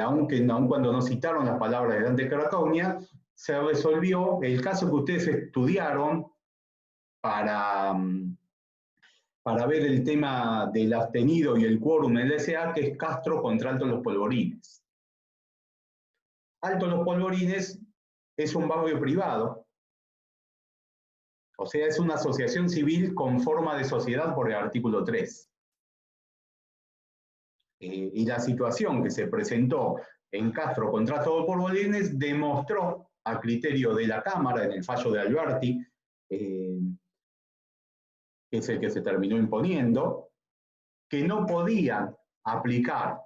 aun cuando no citaron las palabras de Dante Cracogna, se resolvió el caso que ustedes estudiaron para ver el tema del abstenido y el quórum en el SA, que es Castro contra Alto Los Polvorines. Alto Los Polvorines es un barrio privado, o sea, es una asociación civil con forma de sociedad por el artículo 3. Y la situación que se presentó en Castro contra Alto Los Polvorines demostró, a criterio de la Cámara, en el fallo de Alberti, que es el que se terminó imponiendo, que no podían aplicar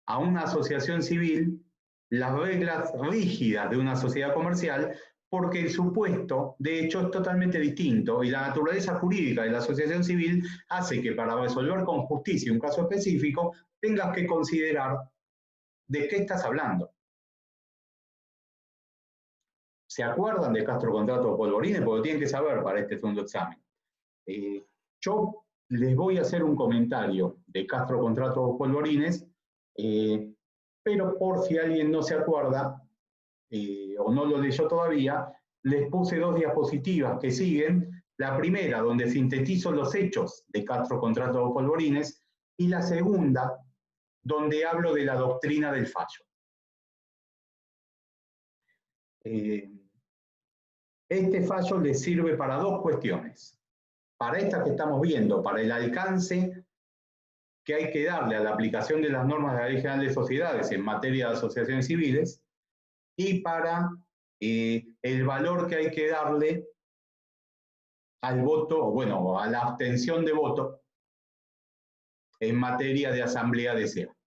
a una asociación civil las reglas rígidas de una sociedad comercial, porque el supuesto, de hecho, es totalmente distinto y la naturaleza jurídica de la asociación civil hace que para resolver con justicia un caso específico tengas que considerar de qué estás hablando. ¿Se acuerdan de Castro contra Alto Los Polvorines? Porque tienen que saber para este segundo examen. Yo les voy a hacer un comentario de Castro contra Alto Los Polvorines, pero por si alguien no se acuerda o no lo leyó todavía, les puse 2 diapositivas que siguen. La primera, donde sintetizo los hechos de Castro contra Alto Los Polvorines, y la segunda, donde hablo de la doctrina del fallo. Este fallo les sirve para 2 cuestiones. Para esta que estamos viendo, para el alcance que hay que darle a la aplicación de las normas de la Ley General de Sociedades en materia de asociaciones civiles, y para el valor que hay que darle al voto, bueno, a la abstención de voto en materia de asamblea de SEA.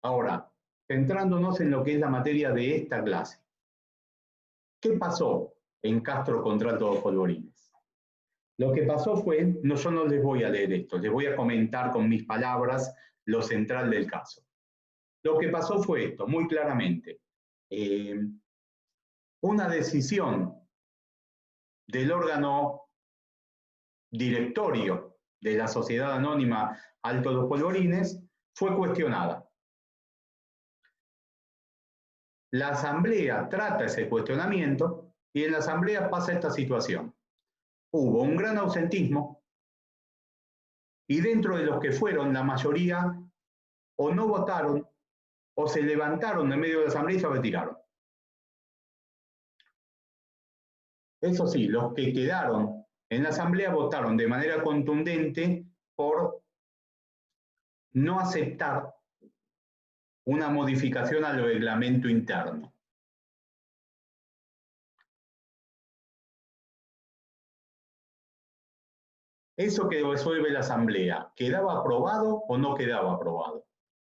Ahora, centrándonos en lo que es la materia de esta clase. ¿Qué pasó en Castro contra Alto Los Polvorines? Lo que pasó fue, yo no les voy a leer esto, les voy a comentar con mis palabras lo central del caso. Lo que pasó fue esto, muy claramente. Una decisión del órgano directorio de la Sociedad Anónima Alto Los Polvorines fue cuestionada. La asamblea trata ese cuestionamiento y en la asamblea pasa esta situación. Hubo un gran ausentismo y dentro de los que fueron, la mayoría o no votaron o se levantaron en medio de la asamblea y se retiraron. Eso sí, los que quedaron en la asamblea votaron de manera contundente por no aceptar una modificación al reglamento interno. Eso que resuelve la asamblea, ¿quedaba aprobado o no quedaba aprobado?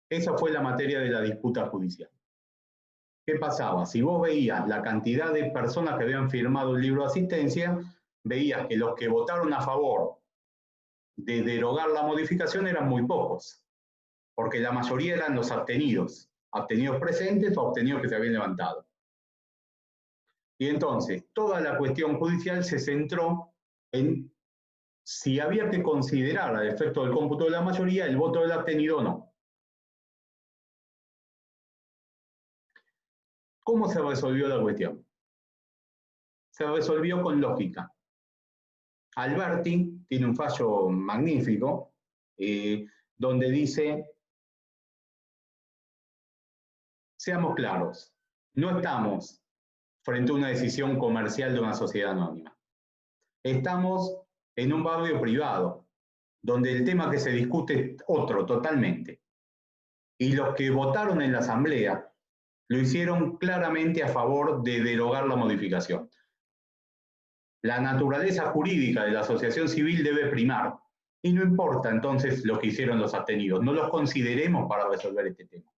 Esa fue la materia de la disputa judicial. ¿Qué pasaba? Si vos veías la cantidad de personas que habían firmado el libro de asistencia, veías que los que votaron a favor de derogar la modificación eran muy pocos, porque la mayoría eran los abstenidos presentes o abstenidos que se habían levantado. Y entonces, toda la cuestión judicial se centró en si había que considerar al efecto del cómputo de la mayoría el voto del abstenido o no. ¿Cómo se resolvió la cuestión? Se resolvió con lógica. Alberti tiene un fallo magnífico donde dice, seamos claros, no estamos frente a una decisión comercial de una sociedad anónima. Estamos en un barrio privado, donde el tema que se discute es otro totalmente. Y los que votaron en la asamblea lo hicieron claramente a favor de derogar la modificación. La naturaleza jurídica de la asociación civil debe primar, y no importa entonces lo que hicieron los abstenidos, no los consideremos para resolver este tema.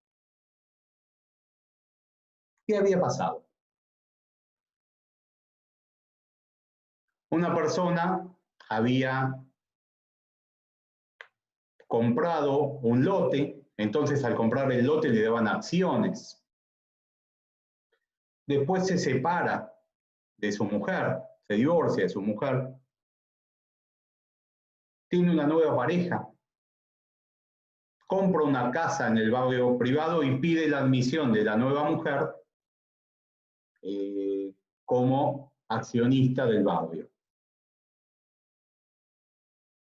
¿Qué había pasado? Una persona había comprado un lote, entonces al comprar el lote le daban acciones. Después se separa de su mujer, se divorcia de su mujer, tiene una nueva pareja, compra una casa en el barrio privado y pide la admisión de la nueva mujer como accionista del barrio.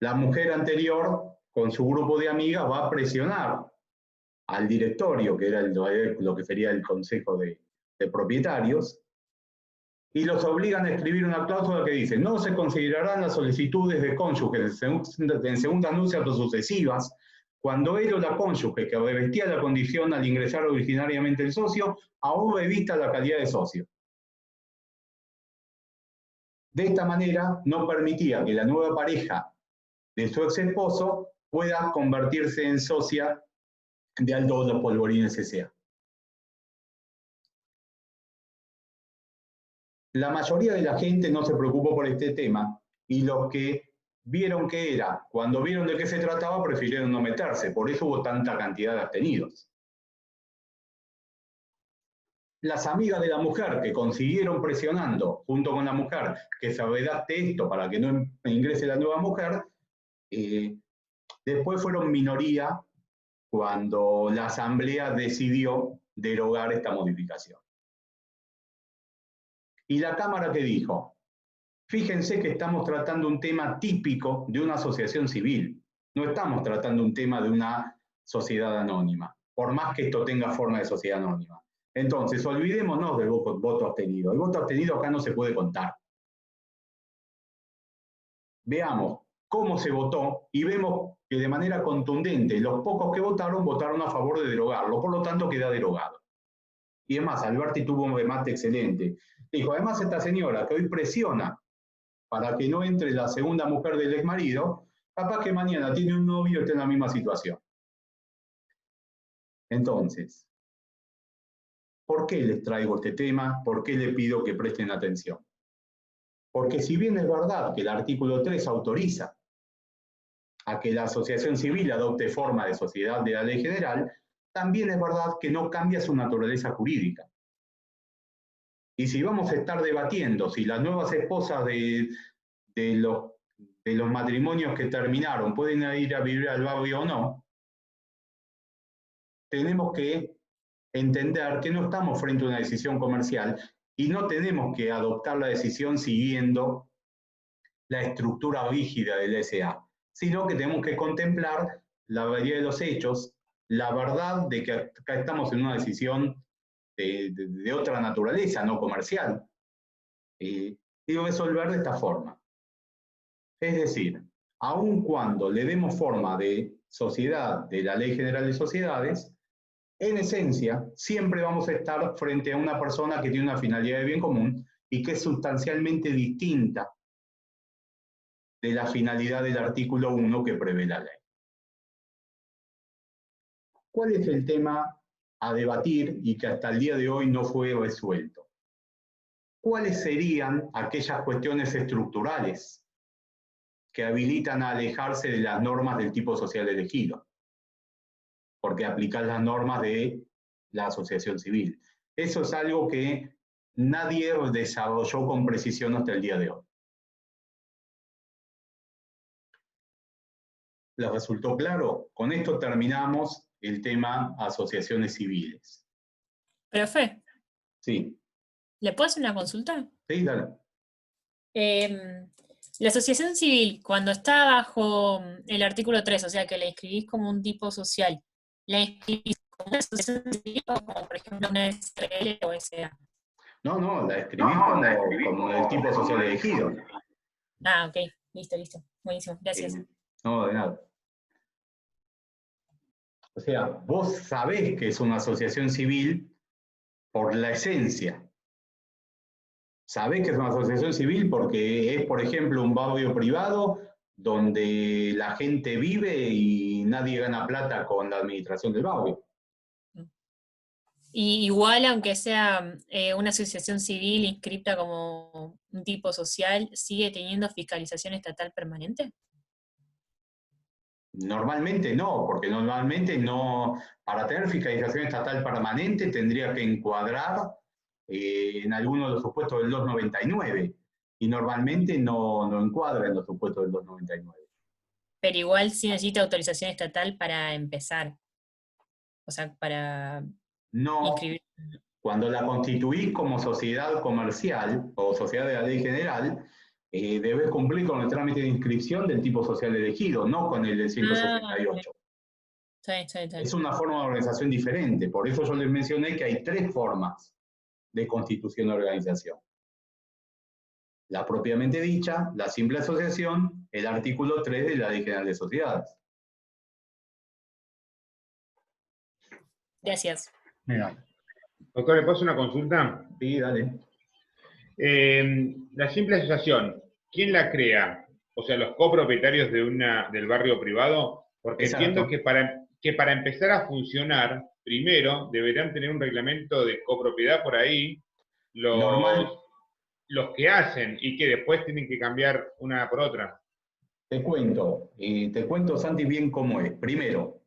La mujer anterior, con su grupo de amigas, va a presionar al directorio, que era lo que sería el consejo de propietarios, y los obligan a escribir una cláusula que dice: no se considerarán las solicitudes de cónyuges en segundas nupcias o sucesivas cuando él o la cónyuge que revestía la condición al ingresar originariamente el socio aún revista la calidad de socio. De esta manera no permitía que la nueva pareja de su ex esposo pueda convertirse en socia de Aldo Polvorines S.A. La mayoría de la gente no se preocupó por este tema y los que vieron qué era, cuando vieron de qué se trataba, prefirieron no meterse. Por eso hubo tanta cantidad de abstenidos. Las amigas de la mujer que consiguieron presionando junto con la mujer que se redacte esto para que no ingrese la nueva mujer, después fueron minoría cuando la asamblea decidió derogar esta modificación. ¿Y la Cámara qué dijo? Fíjense que estamos tratando un tema típico de una asociación civil. No estamos tratando un tema de una sociedad anónima, por más que esto tenga forma de sociedad anónima. Entonces, olvidémonos del voto abstenido. El voto abstenido acá no se puede contar. Veamos cómo se votó y vemos que de manera contundente los pocos que votaron a favor de derogarlo, por lo tanto queda derogado. Y es más, Alberti tuvo un remate excelente. Dijo, además esta señora que hoy presiona para que no entre la segunda mujer del exmarido, capaz que mañana tiene un novio y está en la misma situación. Entonces, ¿por qué les traigo este tema? ¿Por qué les pido que presten atención? Porque si bien es verdad que el artículo 3 autoriza a que la asociación civil adopte forma de sociedad de la ley general, también es verdad que no cambia su naturaleza jurídica. Y si vamos a estar debatiendo si las nuevas esposas de los matrimonios que terminaron pueden ir a vivir al barrio o no, tenemos que entender que no estamos frente a una decisión comercial y no tenemos que adoptar la decisión siguiendo la estructura rígida del SA, sino que tenemos que contemplar la realidad de los hechos, la verdad de que acá estamos en una decisión de otra naturaleza, no comercial, y resolver de esta forma. Es decir, aun cuando le demos forma de sociedad de la Ley General de Sociedades, en esencia, siempre vamos a estar frente a una persona que tiene una finalidad de bien común y que es sustancialmente distinta de la finalidad del artículo 1 que prevé la ley. ¿Cuál es el tema a debatir y que hasta el día de hoy no fue resuelto? ¿Cuáles serían aquellas cuestiones estructurales que habilitan a alejarse de las normas del tipo social elegido? Porque aplican las normas de la asociación civil. Eso es algo que nadie desarrolló con precisión hasta el día de hoy. ¿Les resultó claro? Con esto terminamos el tema asociaciones civiles. Profe, Sí. ¿le puedo hacer una consulta? Sí, dale. La asociación civil, cuando está bajo el artículo 3, o sea que la inscribís como un tipo social, ¿la inscribís como una asociación civil o como, por ejemplo, una SRL o SA? No, la escribí como el tipo social elegido. Ah, ok, listo. Buenísimo, gracias. No, de nada. O sea, vos sabés que es una asociación civil por la esencia. Sabés que es una asociación civil porque es, por ejemplo, un barrio privado donde la gente vive y nadie gana plata con la administración del barrio. Y igual, aunque sea una asociación civil inscripta como un tipo social, ¿sigue teniendo fiscalización estatal permanente? Normalmente no, porque normalmente no, para tener fiscalización estatal permanente tendría que encuadrar en alguno de los supuestos del 299 y normalmente no encuadra en los supuestos del 299. Pero igual sí necesita autorización estatal para empezar. O sea, para No, inscribir. cuando la constituís como sociedad comercial o sociedad de la ley general, debes cumplir con el trámite de inscripción del tipo social elegido, no con el del 168. Está bien. Es una forma de organización diferente, por eso yo les mencioné que hay 3 formas de constitución de organización. La propiamente dicha, la simple asociación, el artículo 3 de la Ley General de Sociedades. Gracias. Mira. Doctor, ¿le paso una consulta? Sí, dale. La simple asociación, ¿quién la crea? O sea, los copropietarios del barrio privado, porque Exacto. entiendo que para empezar a funcionar, primero deberán tener un reglamento de copropiedad por ahí, Normal. los que hacen, y que después tienen que cambiar una por otra. Te cuento, Santi, bien cómo es. Primero,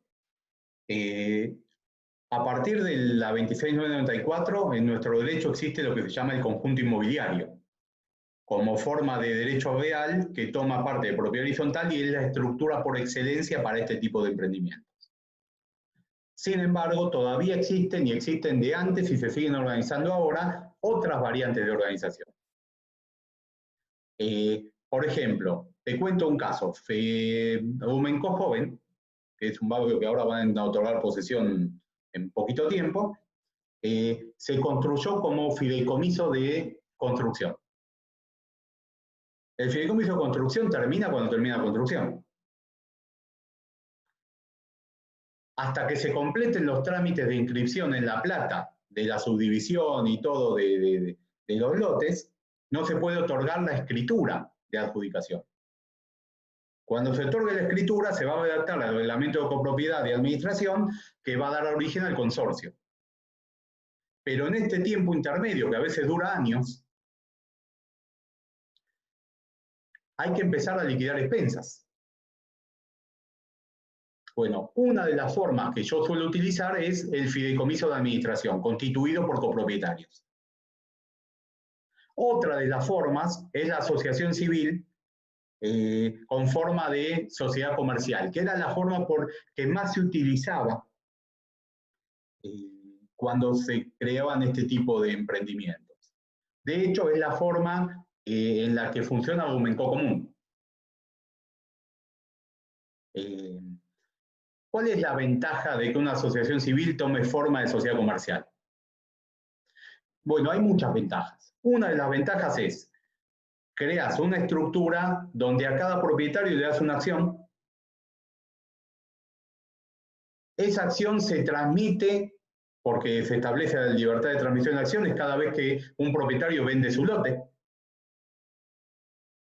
a partir de la 26.994, en nuestro derecho existe lo que se llama el conjunto inmobiliario, como forma de derecho real que toma parte de propiedad horizontal y es la estructura por excelencia para este tipo de emprendimientos. Sin embargo, todavía existen y existen de antes y se siguen organizando ahora otras variantes de organización. Por ejemplo, te cuento un caso. Rumencó Joven, que es un barrio que ahora van a otorgar posesión en poquito tiempo, se construyó como fideicomiso de construcción. El fideicomiso de construcción termina cuando termina la construcción. Hasta que se completen los trámites de inscripción en La Plata, de la subdivisión y todo de los lotes, no se puede otorgar la escritura de adjudicación. Cuando se otorgue la escritura, se va a redactar el reglamento de copropiedad y administración que va a dar origen al consorcio. Pero en este tiempo intermedio, que a veces dura años, hay que empezar a liquidar expensas. Bueno, una de las formas que yo suelo utilizar es el fideicomiso de administración, constituido por copropietarios. Otra de las formas es la asociación civil con forma de sociedad comercial, que era la forma que más se utilizaba cuando se creaban este tipo de emprendimientos. De hecho, es la forma en la que funciona Argumenco Común. ¿Cuál es la ventaja de que una asociación civil tome forma de sociedad comercial? Bueno, hay muchas ventajas. Una de las ventajas es, creas una estructura donde a cada propietario le das una acción. Esa acción se transmite, porque se establece la libertad de transmisión de acciones cada vez que un propietario vende su lote.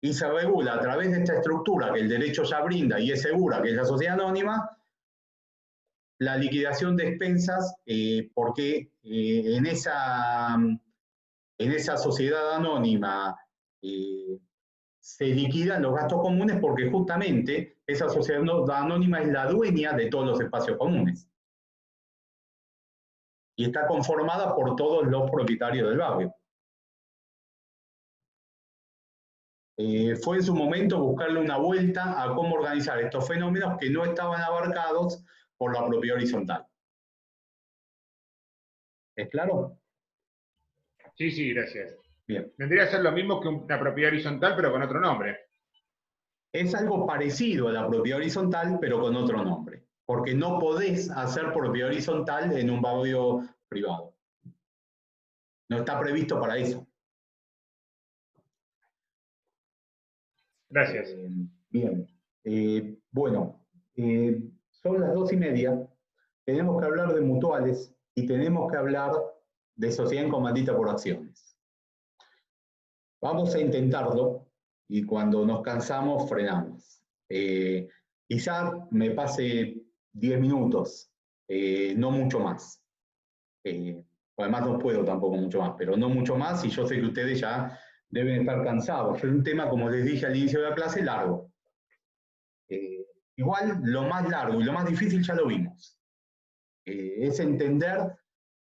Y se regula a través de esta estructura que el derecho ya brinda y es segura, que es la sociedad anónima, la liquidación de expensas, porque en esa sociedad anónima se liquidan los gastos comunes porque justamente esa sociedad anónima es la dueña de todos los espacios comunes. Y está conformada por todos los propietarios del barrio. Fue en su momento buscarle una vuelta a cómo organizar estos fenómenos que no estaban abarcados por la propiedad horizontal. ¿Es claro? Sí, sí, gracias. Bien. Vendría a ser lo mismo que una propiedad horizontal, pero con otro nombre. Es algo parecido a la propiedad horizontal, pero con otro nombre. Porque no podés hacer propiedad horizontal en un barrio privado. No está previsto para eso. Gracias. Bien. Bueno, son las 2:30. Tenemos que hablar de mutuales y tenemos que hablar de sociedad en comandita por acciones. Vamos a intentarlo y cuando nos cansamos frenamos. Quizá me pase 10 minutos, no mucho más. Además no puedo tampoco mucho más, pero no mucho más y yo sé que ustedes ya deben estar cansados. Es un tema, como les dije al inicio de la clase, largo. Igual lo más largo y lo más difícil ya lo vimos. Es entender,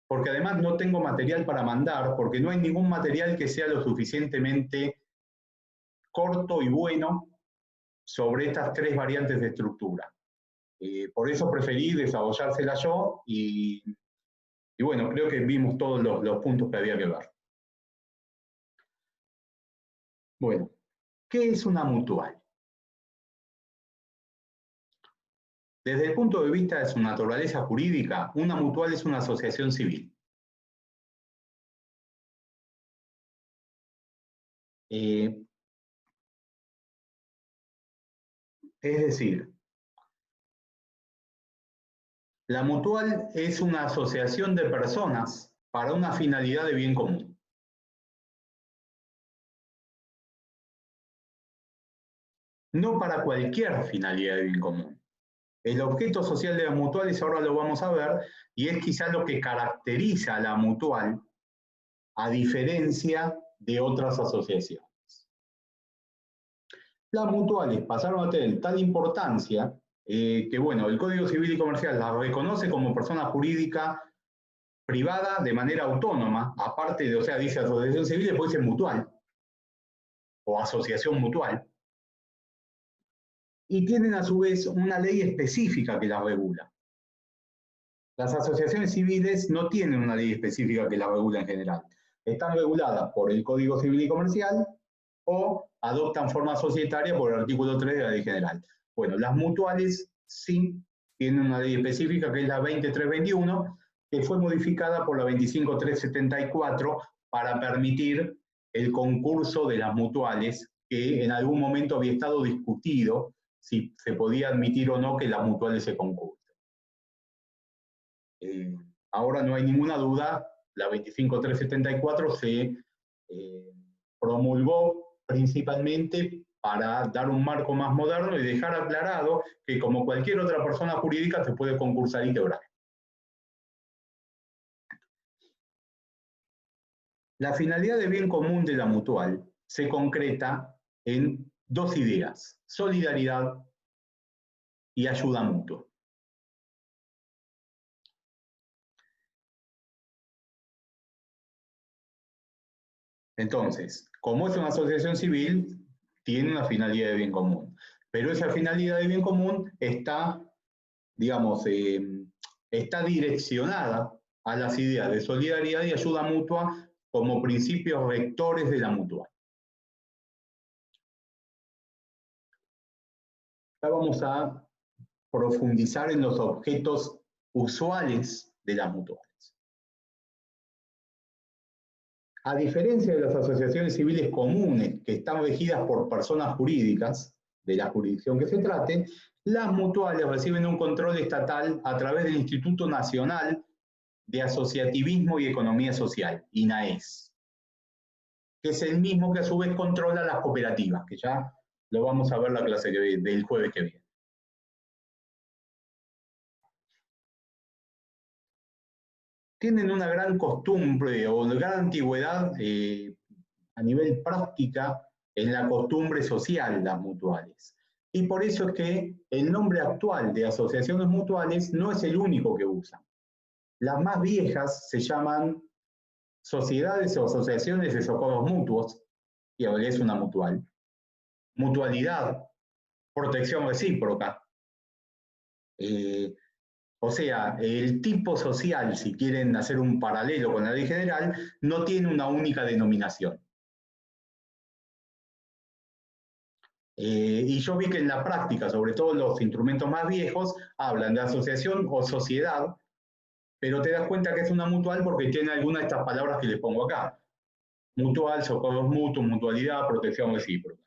porque además no tengo material para mandar, porque no hay ningún material que sea lo suficientemente corto y bueno sobre estas 3 variantes de estructura. Por eso preferí desarrollársela yo y bueno, creo que vimos todos los puntos que había que ver. Bueno, ¿qué es una mutual? Desde el punto de vista de su naturaleza jurídica, una mutual es una asociación civil. Es decir, la mutual es una asociación de personas para una finalidad de bien común. No para cualquier finalidad de bien común. El objeto social de las mutuales ahora lo vamos a ver y es quizá lo que caracteriza a la mutual a diferencia de otras asociaciones. Las mutuales pasaron a tener tal importancia que, bueno, el Código Civil y Comercial las reconoce como persona jurídica privada de manera autónoma, aparte de, o sea, dice asociación civil, después dice mutual o asociación mutual. Y tienen a su vez una ley específica que las regula. Las asociaciones civiles no tienen una ley específica que las regula en general. Están reguladas por el Código Civil y Comercial o adoptan forma societaria por el artículo 3 de la Ley General. Bueno, las mutuales sí tienen una ley específica que es la 20321, que fue modificada por la 25374 para permitir el concurso de las mutuales, que en algún momento había estado discutido si se podía admitir o no que las mutuales se concursen. Ahora no hay ninguna duda, la 25374 se promulgó principalmente para dar un marco más moderno y dejar aclarado que como cualquier otra persona jurídica se puede concursar y quebrar. La finalidad de bien común de la mutual se concreta en 2 ideas: solidaridad y ayuda mutua. Entonces, como es una asociación civil, tiene una finalidad de bien común. Pero esa finalidad de bien común está, digamos, está direccionada a las ideas de solidaridad y ayuda mutua como principios rectores de la mutual. Ahora vamos a profundizar en los objetos usuales de las mutuales. A diferencia de las asociaciones civiles comunes que están regidas por personas jurídicas, de la jurisdicción que se trate, las mutuales reciben un control estatal a través del Instituto Nacional de Asociativismo y Economía Social, INAES, que es el mismo que a su vez controla las cooperativas, que ya lo vamos a ver la clase del jueves que viene. Tienen una gran costumbre o una gran antigüedad a nivel práctica en la costumbre social, las mutuales. Y por eso es que el nombre actual de asociaciones mutuales no es el único que usan. Las más viejas se llaman sociedades o asociaciones de socorros mutuos, y ahora es una mutual. Mutualidad, protección recíproca. O sea, el tipo social, si quieren hacer un paralelo con la ley general, no tiene una única denominación. Y yo vi que en la práctica, sobre todo los instrumentos más viejos, hablan de asociación o sociedad, pero te das cuenta que es una mutual porque tiene alguna de estas palabras que les pongo acá. Mutual, socorros mutuos, mutualidad, protección recíproca.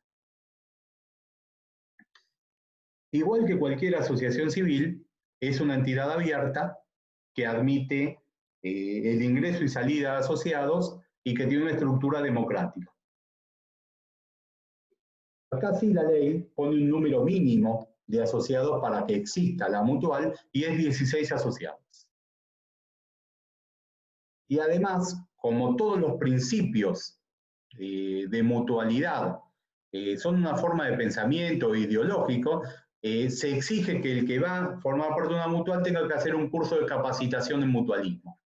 Igual que cualquier asociación civil, es una entidad abierta que admite el ingreso y salida de asociados y que tiene una estructura democrática. Acá sí la ley pone un número mínimo de asociados para que exista la mutual y es 16 asociados. Y además, como todos los principios de mutualidad son una forma de pensamiento ideológico, se exige que el que va a formar parte de una mutual tenga que hacer un curso de capacitación en mutualismo.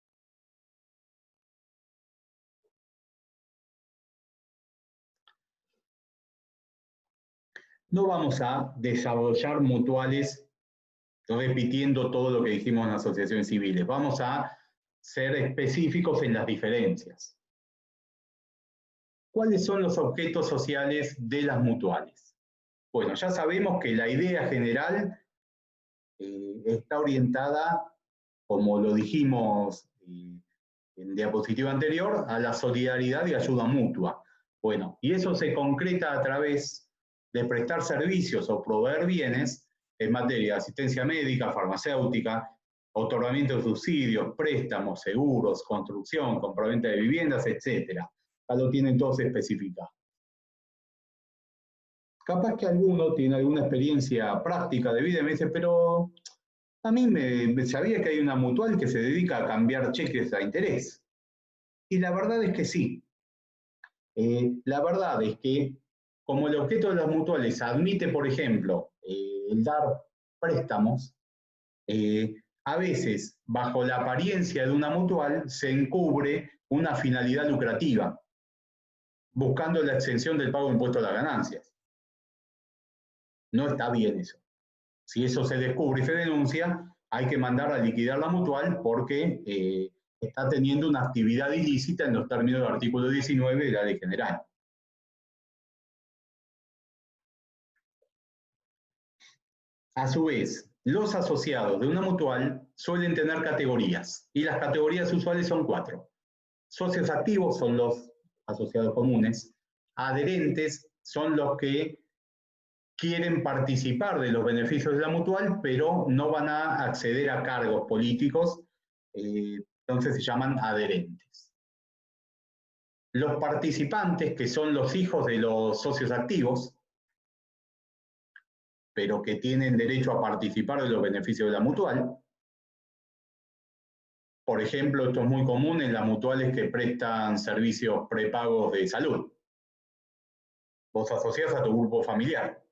No vamos a desarrollar mutuales repitiendo todo lo que dijimos en asociaciones civiles. Vamos a ser específicos en las diferencias. ¿Cuáles son los objetos sociales de las mutuales? Bueno, ya sabemos que la idea general está orientada, como lo dijimos en diapositiva anterior, a la solidaridad y ayuda mutua. Bueno, y eso se concreta a través de prestar servicios o proveer bienes en materia de asistencia médica, farmacéutica, otorgamiento de subsidios, préstamos, seguros, construcción, compraventa de viviendas, etc. Ya lo tienen todos especificado. Capaz que alguno tiene alguna experiencia práctica de vida y me dice, pero a mí me sabía que hay una mutual que se dedica a cambiar cheques a interés. Y la verdad es que sí. La verdad es que como el objeto de las mutuales admite, por ejemplo, el dar préstamos, a veces, bajo la apariencia de una mutual, se encubre una finalidad lucrativa, buscando la exención del pago de impuesto a las ganancias. No está bien eso. Si eso se descubre y se denuncia, hay que mandar a liquidar la mutual porque está teniendo una actividad ilícita en los términos del artículo 19 de la Ley General. A su vez, los asociados de una mutual suelen tener categorías, y las categorías usuales son 4. Socios activos son los asociados comunes, adherentes son los que quieren participar de los beneficios de la mutual, pero no van a acceder a cargos políticos, entonces se llaman adherentes. Los participantes, que son los hijos de los socios activos, pero que tienen derecho a participar de los beneficios de la mutual. Por ejemplo, esto es muy común en las mutuales que prestan servicios prepagos de salud. Vos asociás a tu grupo familiar.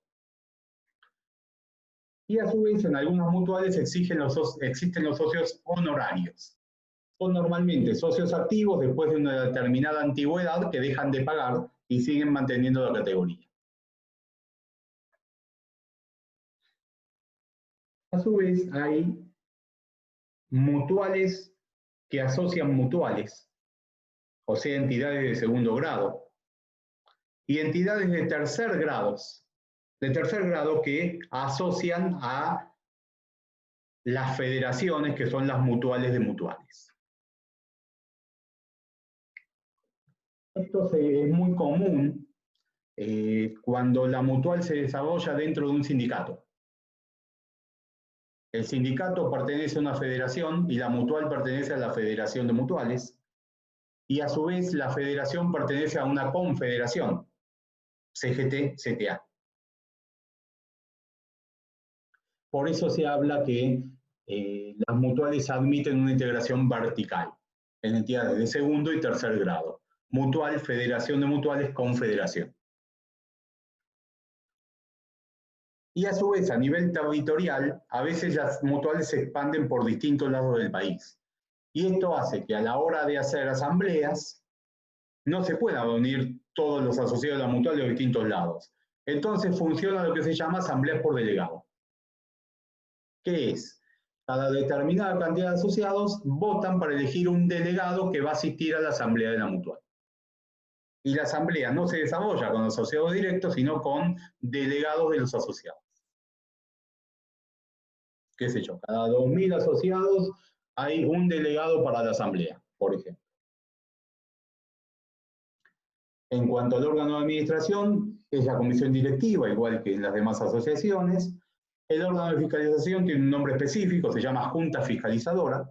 Y a su vez, en algunas mutuales existen los socios honorarios. Son normalmente socios activos después de una determinada antigüedad que dejan de pagar y siguen manteniendo la categoría. A su vez, hay mutuales que asocian mutuales, o sea, entidades de segundo grado, y entidades de tercer grado que asocian a las federaciones, que son las mutuales de mutuales. Esto es muy común cuando la mutual se desarrolla dentro de un sindicato. El sindicato pertenece a una federación y la mutual pertenece a la federación de mutuales, y a su vez la federación pertenece a una confederación, CGT-CTA. Por eso se habla que las mutuales admiten una integración vertical en entidades de segundo y tercer grado. Mutual, federación de mutuales, confederación. Y a su vez, a nivel territorial, a veces las mutuales se expanden por distintos lados del país. Y esto hace que a la hora de hacer asambleas, no se puedan unir todos los asociados de la mutual de distintos lados. Entonces funciona lo que se llama asamblea por delegado. ¿Qué es? Cada determinada cantidad de asociados votan para elegir un delegado que va a asistir a la asamblea de la mutual. Y la asamblea no se desarrolla con los asociados directos, sino con delegados de los asociados. ¿Qué sé yo? Cada 2.000 asociados hay un delegado para la asamblea, por ejemplo. En cuanto al órgano de administración, es la comisión directiva, igual que en las demás asociaciones. El órgano de fiscalización tiene un nombre específico, se llama Junta Fiscalizadora.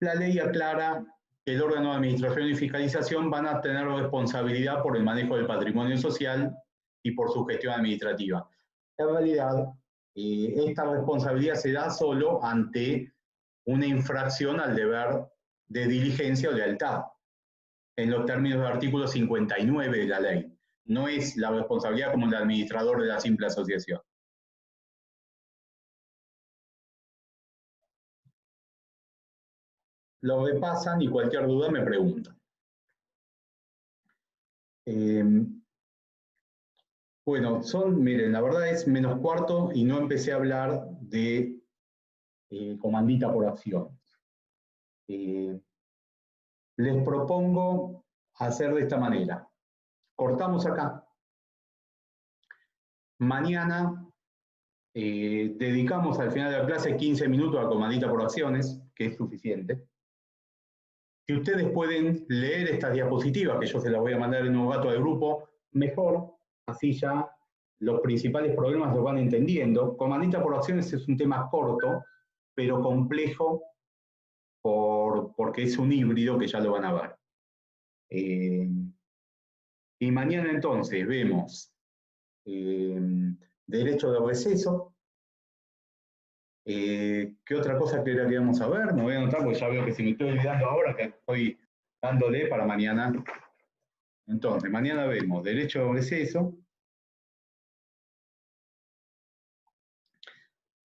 La ley aclara que el órgano de administración y fiscalización van a tener responsabilidad por el manejo del patrimonio social y por su gestión administrativa. En realidad, esta responsabilidad se da solo ante una infracción al deber de diligencia o lealtad, en los términos del artículo 59 de la ley. No es la responsabilidad como el administrador de la simple asociación. Lo repasan y cualquier duda me preguntan. Bueno, miren, la verdad es -4 y no empecé a hablar de comandita por acciones. Les propongo hacer de esta manera. Cortamos acá. Mañana dedicamos al final de la clase 15 minutos a comandita por acciones, que es suficiente. Si ustedes pueden leer estas diapositivas, que yo se las voy a mandar en un rato al grupo, mejor, así ya los principales problemas los van entendiendo. Comandita por acciones es un tema corto, pero complejo, porque es un híbrido que ya lo van a ver. Y mañana entonces vemos derecho de receso. ¿Qué otra cosa que vamos a ver? Me voy a anotar porque ya veo que si me estoy olvidando ahora, que estoy dándole para mañana. Entonces, mañana vemos derecho de receso.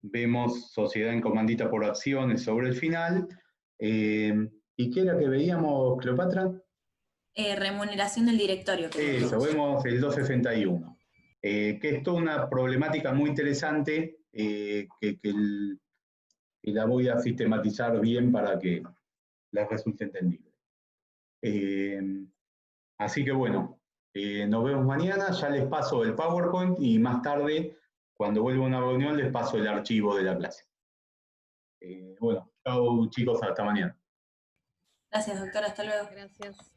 Vemos sociedad en comandita por acciones sobre el final. ¿Y qué era que veíamos, Cleopatra? Remuneración del directorio. Eso, vemos el 261. Que es toda una problemática muy interesante que la voy a sistematizar bien para que les resulte entendible. Así que bueno, nos vemos mañana, ya les paso el PowerPoint y más tarde, cuando vuelva a una reunión, les paso el archivo de la clase. Bueno, chao chicos, hasta mañana. Gracias, doctora, hasta luego. Gracias.